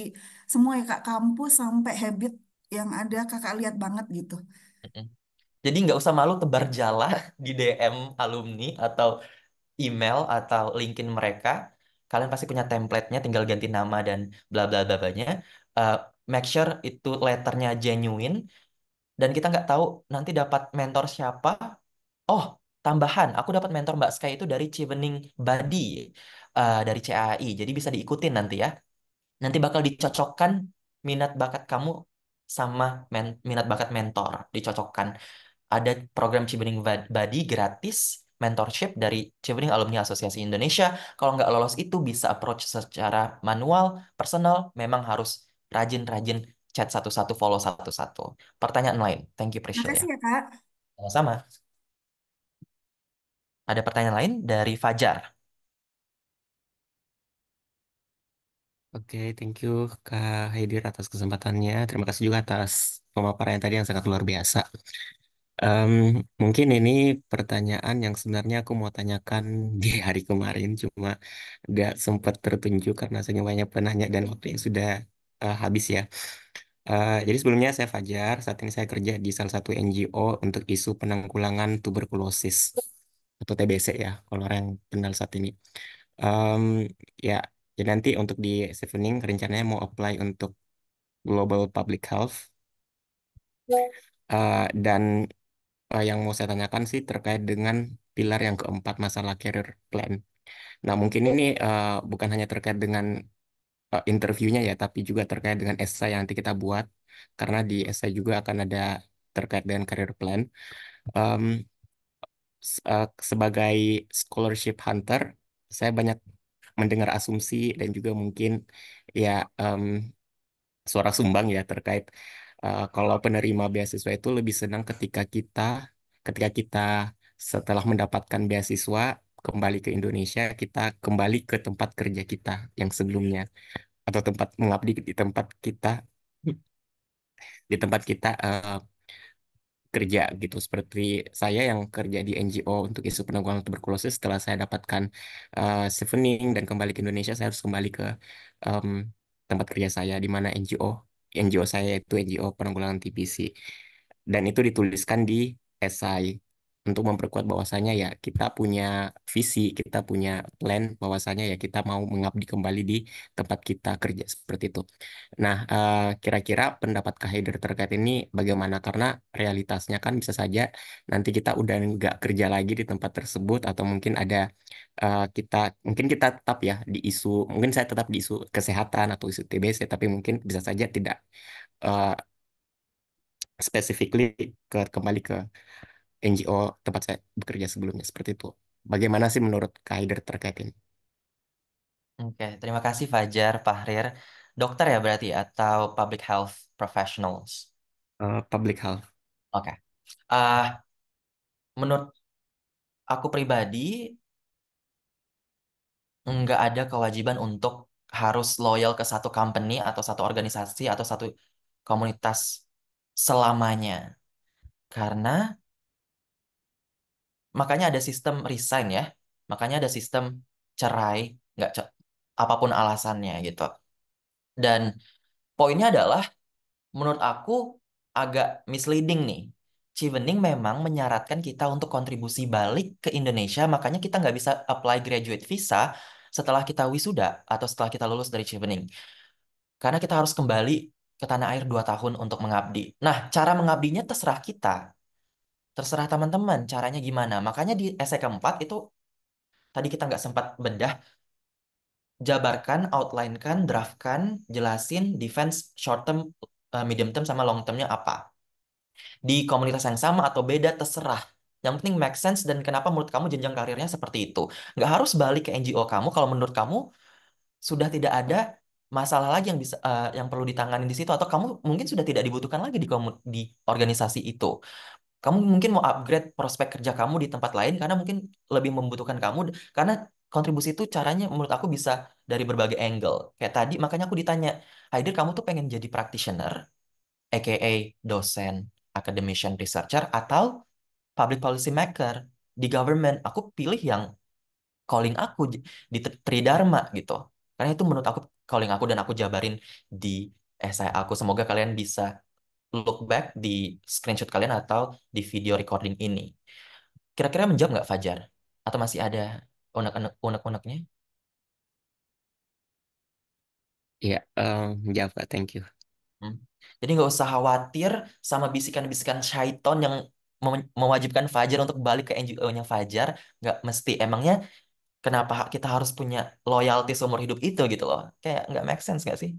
semua ya Kak, kampus sampai habit yang ada Kakak lihat banget gitu. Mm-mm. Jadi nggak usah malu tebar jala di DM alumni atau email atau LinkedIn mereka. Kalian pasti punya template-nya, tinggal ganti nama dan bla bla bla blanya. Eh, Make sure itu letternya genuine dan kita nggak tahu nanti dapat mentor siapa. Oh, tambahan, aku dapat mentor Mbak Sky itu dari Chevening Buddy, dari CAI. Jadi bisa diikutin nanti ya. Nanti bakal dicocokkan minat bakat kamu sama minat bakat mentor, dicocokkan. Ada program Chevening Buddy gratis, mentorship dari Chevening Alumni Asosiasi Indonesia. Kalau nggak lolos itu bisa approach secara manual, personal, memang harus rajin-rajin chat satu-satu, follow satu-satu. Pertanyaan lain. Thank you, Priscilia. Makasih ya Kak. Sama-sama. Ada pertanyaan lain dari Fajar. Oke, thank you Kak Haidir atas kesempatannya. Terima kasih juga atas pemaparan tadi yang sangat luar biasa. Em, mungkin ini pertanyaan yang sebenarnya aku mau tanyakan di hari kemarin, cuma gak sempat tertunjuk karena saking banyak penanya dan waktu yang sudah habis ya. Jadi sebelumnya saya Fajar, saat ini saya kerja di salah satu NGO untuk isu penanggulangan tuberkulosis atau TBC ya, kalau orang yang kenal saat ini. Em, ya, jadi nanti untuk di Chevening rencananya mau apply untuk Global Public Health. Dan yang mau saya tanyakan sih terkait dengan pilar yang keempat masalah career plan. Nah, mungkin ini bukan hanya terkait dengan interviewnya ya, tapi juga terkait dengan esai yang nanti kita buat. Karena di esai juga akan ada terkait dengan career plan. Em, Sebagai scholarship hunter, saya banyak mendengar asumsi dan juga mungkin ya suara sumbang ya terkait kalau penerima beasiswa itu lebih senang ketika kita setelah mendapatkan beasiswa kembali ke Indonesia, kita kembali ke tempat kerja kita yang sebelumnya atau tempat mengabdi di tempat kita kerja gitu. Seperti saya yang kerja di NGO untuk isu penanggulangan tuberkulosis, setelah saya dapatkan chevening dan kembali ke Indonesia, saya harus kembali ke em, tempat kerja saya di mana NGO saya itu NGO penanggulangan TBC. Dan itu dituliskan di esai untuk memperkuat bahwasanya ya kita punya visi, kita punya plan bahwasanya ya kita mau mengabdi kembali di tempat kita kerja seperti itu. Nah, kira-kira pendapat Kak Haider terkait ini bagaimana? Karena realitasnya kan bisa saja nanti kita udah nggak kerja lagi di tempat tersebut atau mungkin ada kita mungkin kita tetap ya di isu, mungkin saya tetap di isu kesehatan atau isu TBC, tapi mungkin bisa saja tidak eh, specifically kembali ke NGO tempat saya bekerja sebelumnya seperti itu. Bagaimana sih menurut Kak Haider terkait ini? Oke, terima kasih Fajar, Fahrir. Dokter ya berarti atau public health professionals. Public health. Oke. Ah, menurut aku pribadi nggak ada kewajiban untuk harus loyal ke satu company atau satu organisasi atau satu komunitas selamanya. Karena makanya ada sistem resign ya. Makanya ada sistem cerai, nggak apapun alasannya gitu. Dan poinnya adalah menurut aku agak misleading nih. Chevening memang menyaratkan kita untuk kontribusi balik ke Indonesia, makanya kita nggak bisa apply graduate visa setelah kita wisuda atau setelah kita lulus dari Chevening. Karena kita harus kembali ke tanah air 2 tahun untuk mengabdi. Nah, cara mengabdinya terserah kita, terserah teman-teman caranya gimana. Makanya di essay keempat itu tadi kita nggak sempat bedah, jabarkan, outline-kan, draft-kan, jelasin defense short term, medium term sama long termnya apa. Di komunitas yang sama atau beda terserah. Yang penting make sense dan kenapa menurut kamu jenjang karirnya seperti itu. Nggak harus balik ke NGO kamu kalau menurut kamu sudah tidak ada masalah lagi yang bisa yang perlu ditangani di situ atau kamu mungkin sudah tidak dibutuhkan lagi di organisasi itu. Kamu mungkin mau upgrade prospek kerja kamu di tempat lain karena mungkin lebih membutuhkan kamu karena kontribusi itu caranya menurut aku bisa dari berbagai angle. Kayak tadi makanya aku ditanya, Haider kamu tuh pengen jadi practitioner, aka dosen, academician, researcher atau public policy maker di government. Aku pilih yang calling aku di Tridharma gitu. Karena itu menurut aku calling aku dan aku jabarin di essay aku. Semoga kalian bisa look back di screenshot kalian atau di video recording ini. Kira-kira menjawab nggak Fajar? Atau masih ada unek-uneknya? Ya, menjawab Kak, thank you. Hmm. Jadi nggak usah khawatir sama bisikan-bisikan syaiton yang mewajibkan Fajar untuk balik ke NGO-nya Fajar. Nggak mesti. Emangnya kenapa kita harus punya loyalty seumur hidup itu gitu loh? Kayak nggak make sense nggak sih?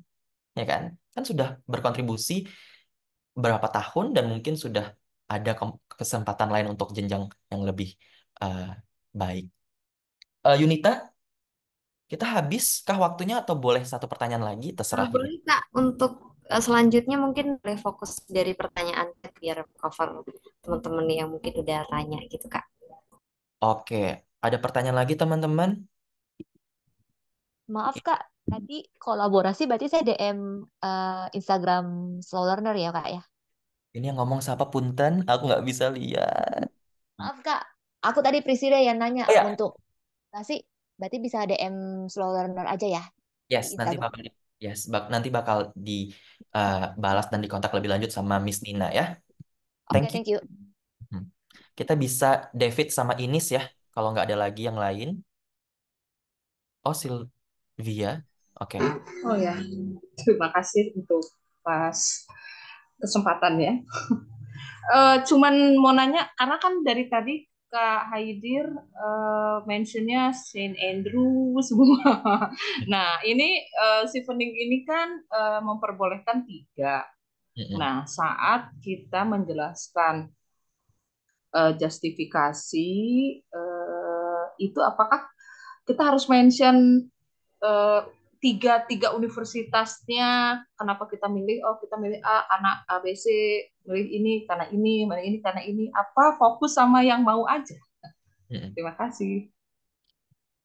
Ya kan? Kan sudah berkontribusi berapa tahun dan mungkin sudah ada kesempatan lain untuk jenjang yang lebih eh, baik. Yunita, kita habiskah waktunya atau boleh satu pertanyaan lagi? Terserah Boleh Yunita. Kak, untuk selanjutnya mungkin boleh fokus dari pertanyaan biar cover teman-teman yang mungkin udah tanya gitu Kak. Oke, ada pertanyaan lagi teman-teman? Maaf Kak, tadi kolaborasi berarti saya DM Instagram Slow Learner ya Kak ya? Ini yang ngomong siapa punten? Aku nggak bisa lihat. Maaf Kak, aku tadi Priscilla yang nanya Oh ya, untuk kasih, berarti bisa DM slow learner aja ya di yes, nanti Instagram. bakal nanti bakal dibalas dan dikontak lebih lanjut sama Miss Nina ya. Thank Oke, you. thank you. Hmm. Kita bisa David sama Inis ya, kalau nggak ada lagi yang lain. Oh, Sylvia. Oke. Oh ya, terima kasih untuk pas kesempatannya. Cuman mau nanya, karena kan dari tadi Kak Haidir mentionnya Saint Andrew semua. Nah, ini Chevening ini kan memperbolehkan 3. Mm-mm. Nah, saat kita menjelaskan justifikasi itu apakah kita harus mention eh, tiga tiga universitasnya kenapa kita milih kita milih A karena ABC milih ini karena ini apa fokus sama yang mau aja. Mm-mm. Terima kasih.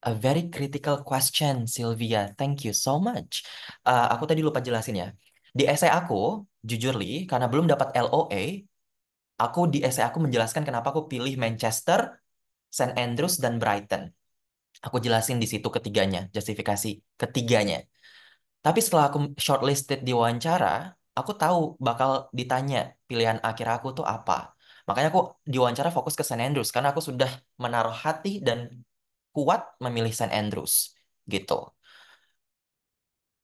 A very critical question, Sylvia. Thank you so much. Aku tadi lupa jelasin ya. Di essay aku, jujur Li, karena belum dapat LOA, aku di essay aku menjelaskan kenapa aku pilih Manchester, St. Andrews, dan Brighton. Aku jelasin di situ ketiganya, justifikasi ketiganya. Tapi setelah aku shortlisted di wawancara, aku tahu bakal ditanya pilihan akhir aku tuh apa. Makanya aku di wawancara fokus ke St. Andrews, karena aku sudah menaruh hati dan kuat memilih St. Andrews. Gitu.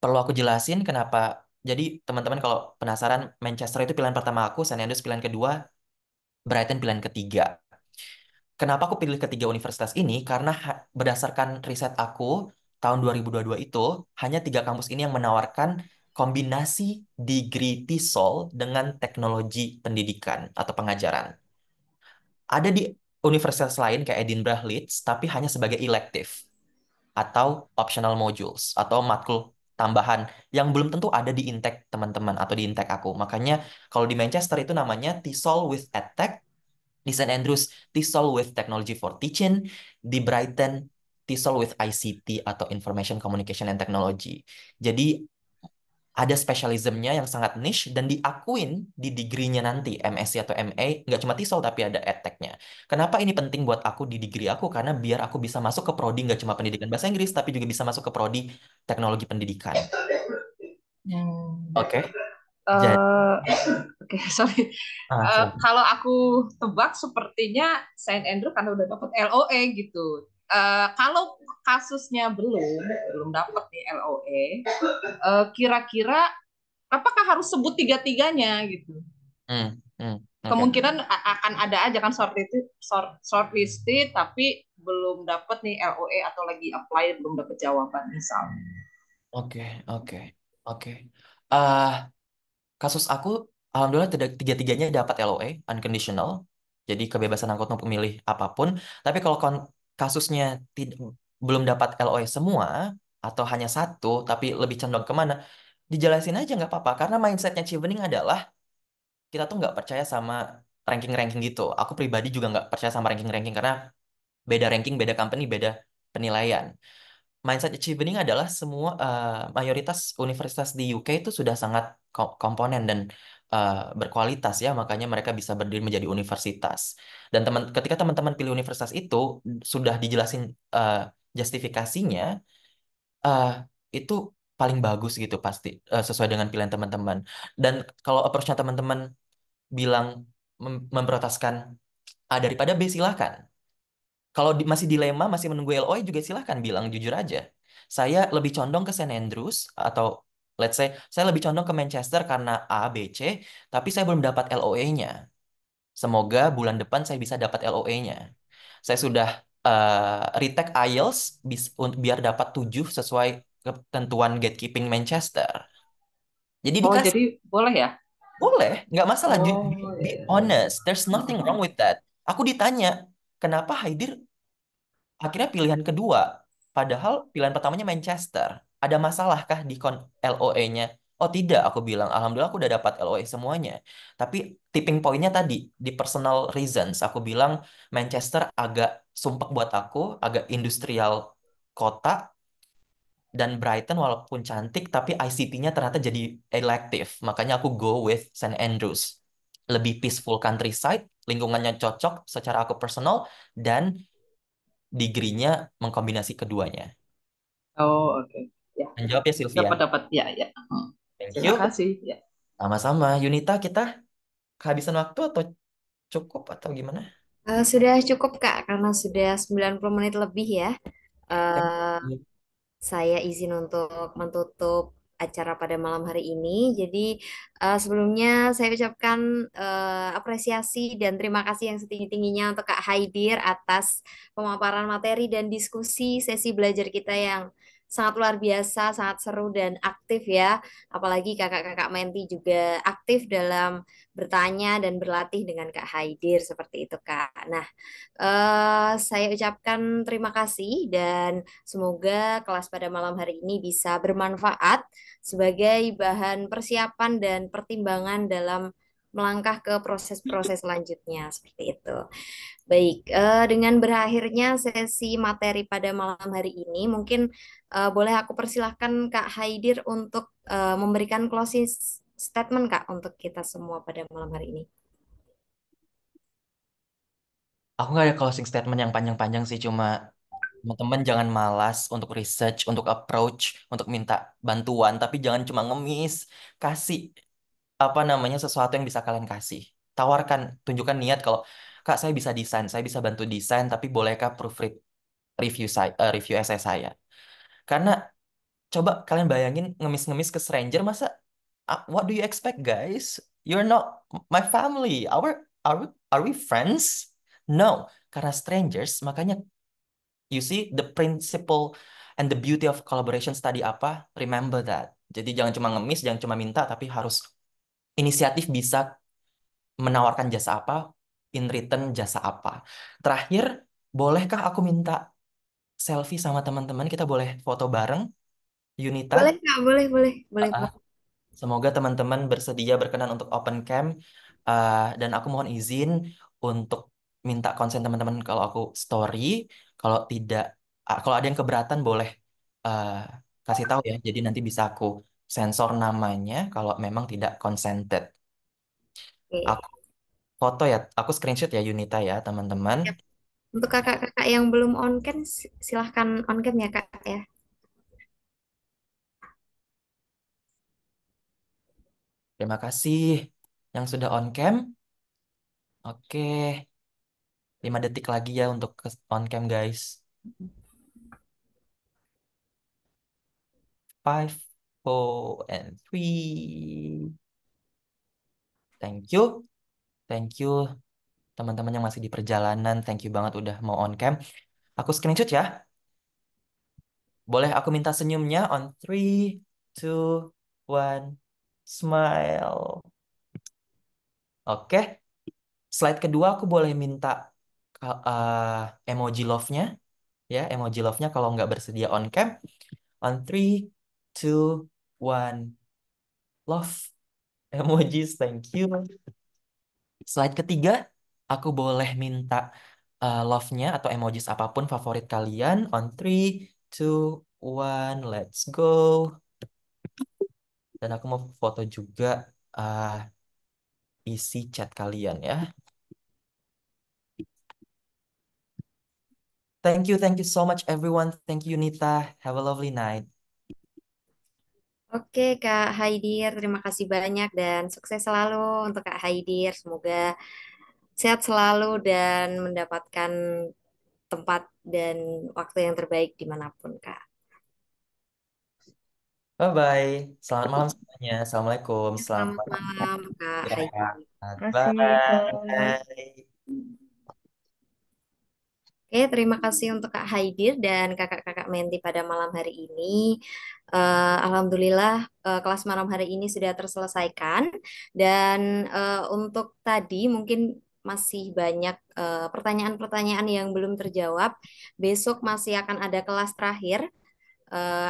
Perlu aku jelasin kenapa. Jadi teman-teman kalau penasaran, Manchester itu pilihan pertama aku, St. Andrews pilihan kedua, Brighton pilihan ketiga. Kenapa aku pilih ketiga universitas ini? Karena berdasarkan riset aku, tahun 2022 itu, hanya 3 kampus ini yang menawarkan kombinasi degree TESOL dengan teknologi pendidikan atau pengajaran. Ada di universitas lain kayak Edinburgh, Leeds, tapi hanya sebagai elective atau optional modules atau matkul tambahan yang belum tentu ada di intake teman-teman atau di intake aku. Makanya kalau di Manchester itu namanya TESOL with EdTech, di St. Andrews TESOL with Technology for Teaching, di Brighton TESOL with ICT atau Information Communication and Technology. Jadi ada specialismnya yang sangat niche dan diakuin di degree-nya nanti MSc atau MA, nggak cuma TESOL tapi ada edtech-nya. Kenapa ini penting buat aku di degree aku? Karena biar aku bisa masuk ke prodi nggak cuma pendidikan bahasa Inggris tapi juga bisa masuk ke prodi teknologi pendidikan. Hmm. Oke. Jadi Eh, Oke, sorry. silakan. Kalau aku tebak sepertinya Saint Andrew karena udah dapat LOE gitu. Kalau kasusnya belum dapat nih LOE, kira-kira apakah harus sebut tiga-tiganya gitu? Hmm, oke. Kemungkinan akan ada aja kan shortlisted tapi belum dapat nih LOE atau lagi apply belum dapat jawaban misalnya. Oke, oke, oke. Ah, kasus aku, alhamdulillah tiga-tiganya dapat LOE, unconditional. Jadi kebebasan aku untuk memilih apapun. Tapi kalau kasusnya belum dapat LOE semua, atau hanya satu, tapi lebih condong kemana, dijelasin aja nggak apa-apa. Karena mindsetnya Chevening adalah, kita tuh nggak percaya sama ranking-ranking gitu. Aku pribadi juga nggak percaya sama ranking-ranking, karena beda ranking, beda company, beda penilaian. Mindset Achieving adalah semua mayoritas universitas di UK itu sudah sangat komponen dan berkualitas ya, makanya mereka bisa berdiri menjadi universitas. Dan ketika teman-teman pilih universitas itu sudah dijelasin eh, justifikasinya, eh, itu paling bagus gitu pasti sesuai dengan pilihan teman-teman. Dan kalau approach-nya teman-teman bilang memprioritaskan A daripada B, silahkan. Kalau masih dilema, masih menunggu LOI juga silahkan bilang jujur aja. Saya lebih condong ke St. Andrews atau let's say saya lebih condong ke Manchester karena A, B, C, tapi saya belum dapat LOE-nya. Semoga bulan depan saya bisa dapat LOE-nya. Saya sudah retake IELTS biar dapat 7 sesuai ketentuan gatekeeping Manchester. Jadi Oh, dikasih, jadi boleh ya? boleh, nggak masalah. Oh, Be ya. honest, there's nothing wrong with that. Aku ditanya, kenapa Haidir akhirnya pilihan kedua, padahal pilihan pertamanya Manchester. Ada masalahkah di LOE-nya? Oh tidak, aku bilang. Alhamdulillah aku udah dapat LOE semuanya. Tapi tipping pointnya tadi, di personal reasons. Aku bilang Manchester agak sumpek buat aku, agak industrial kota, dan Brighton walaupun cantik, tapi ICT-nya ternyata jadi elective. Makanya aku go with St. Andrews. lebih peaceful countryside, lingkungannya cocok secara aku personal, dan degree-nya mengkombinasi keduanya. Oh, oke. Ya, Menjawab ya Sylvia. dapat ya ya. Thank Terima you. kasih ya. Sama-sama. Yunita, kita kehabisan waktu atau cukup atau gimana? Sudah cukup Kak, karena sudah 90 menit lebih ya. Thank Eh, you. saya izin untuk menutup acara pada malam hari ini. Jadi sebelumnya saya ucapkan apresiasi dan terima kasih yang setinggi-tingginya untuk Kak Haidir atas pemaparan materi dan diskusi sesi belajar kita yang sangat luar biasa, sangat seru dan aktif ya. Apalagi kakak-kakak Menti juga aktif dalam bertanya dan berlatih dengan Kak Haidir seperti itu Kak. Nah, saya ucapkan terima kasih dan semoga kelas pada malam hari ini bisa bermanfaat sebagai bahan persiapan dan pertimbangan dalam melangkah ke proses-proses selanjutnya seperti itu. Baik, dengan berakhirnya sesi materi pada malam hari ini, mungkin boleh aku persilahkan Kak Haidir untuk memberikan closing statement Kak untuk kita semua pada malam hari ini. Aku nggak ada closing statement yang panjang-panjang sih, cuma teman-teman jangan malas untuk research, untuk approach, untuk minta bantuan, tapi jangan cuma ngemis. Kasih apa namanya sesuatu yang bisa kalian kasih. Tawarkan, tunjukkan niat kalau Kak saya bisa desain, saya bisa bantu desain, tapi bolehkah proofread review saya, review essay saya? Karena coba kalian bayangin ngemis-ngemis ke stranger, masa what do you expect guys? You're not my family. Are we friends? No, karena strangers, makanya you see the principle and the beauty of collaboration study apa? Remember that. Jadi jangan cuma ngemis, jangan cuma minta, tapi harus inisiatif bisa menawarkan jasa apa, in return jasa apa. Terakhir, bolehkah aku minta selfie sama teman-teman? Kita boleh foto bareng, Yunita? Boleh Kak, boleh, boleh, boleh Ah, banget. semoga teman-teman bersedia berkenan untuk open cam. Dan aku mohon izin untuk minta konsen teman-teman kalau aku story. Kalau tidak, kalau ada yang keberatan boleh ah, kasih tahu ya. Jadi nanti bisa aku sensor namanya kalau memang tidak consented. Oke. Aku foto ya, aku screenshot ya Yunita ya teman-teman. Siap. Untuk kakak-kakak yang belum on cam, silahkan on cam ya Kak ya. Terima kasih yang sudah on cam. Oke, 5 detik lagi ya untuk on cam guys. 5, 4, and 3. Thank you, thank you teman-teman yang masih di perjalanan. Thank you banget udah mau on cam. Aku screenshot ya. Boleh aku minta senyumnya on 3, 2, 1, smile. Oke, slide kedua aku boleh minta emoji love-nya. Ya, emoji love-nya kalau nggak bersedia on cam. On 3, 2, 1, love. Emojis, thank you. Slide ketiga, aku boleh minta love-nya atau emojis apapun favorit kalian. On 3, 2, 1, let's go. Dan aku mau foto juga uh, isi chat kalian ya. Thank you so much everyone. Thank you Nita. Have a lovely night. Oke Kak Haidir, terima kasih banyak dan sukses selalu untuk Kak Haidir. Semoga sehat selalu dan mendapatkan tempat dan waktu yang terbaik dimanapun Kak. Bye bye. Selamat malam semuanya. Assalamualaikum. Selamat Selamat malam Kak Haidir. istirahat. Terima kasih. Bye. Oke, terima kasih untuk Kak Haidir dan kakak-kakak Menti pada malam hari ini. Alhamdulillah kelas malam hari ini sudah terselesaikan dan untuk tadi mungkin masih banyak pertanyaan-pertanyaan yang belum terjawab. Besok masih akan ada kelas terakhir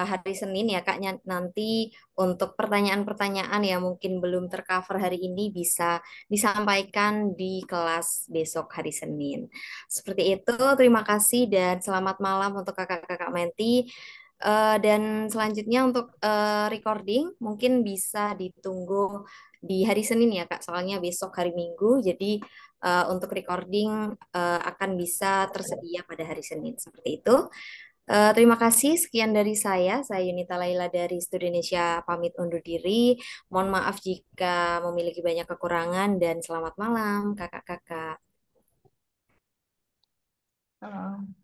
hari Senin ya Kak. Nanti untuk pertanyaan-pertanyaan yang mungkin belum tercover hari ini bisa disampaikan di kelas besok hari Senin. Seperti itu, terima kasih dan selamat malam untuk kakak-kakak Menti. Dan selanjutnya untuk recording mungkin bisa ditunggu di hari Senin ya Kak, soalnya besok hari Minggu, jadi untuk recording akan bisa tersedia pada hari Senin seperti itu. Terima kasih, sekian dari saya Yunita Laila dari Studinesia pamit undur diri. Mohon maaf jika memiliki banyak kekurangan dan selamat malam kakak-kakak. Eh,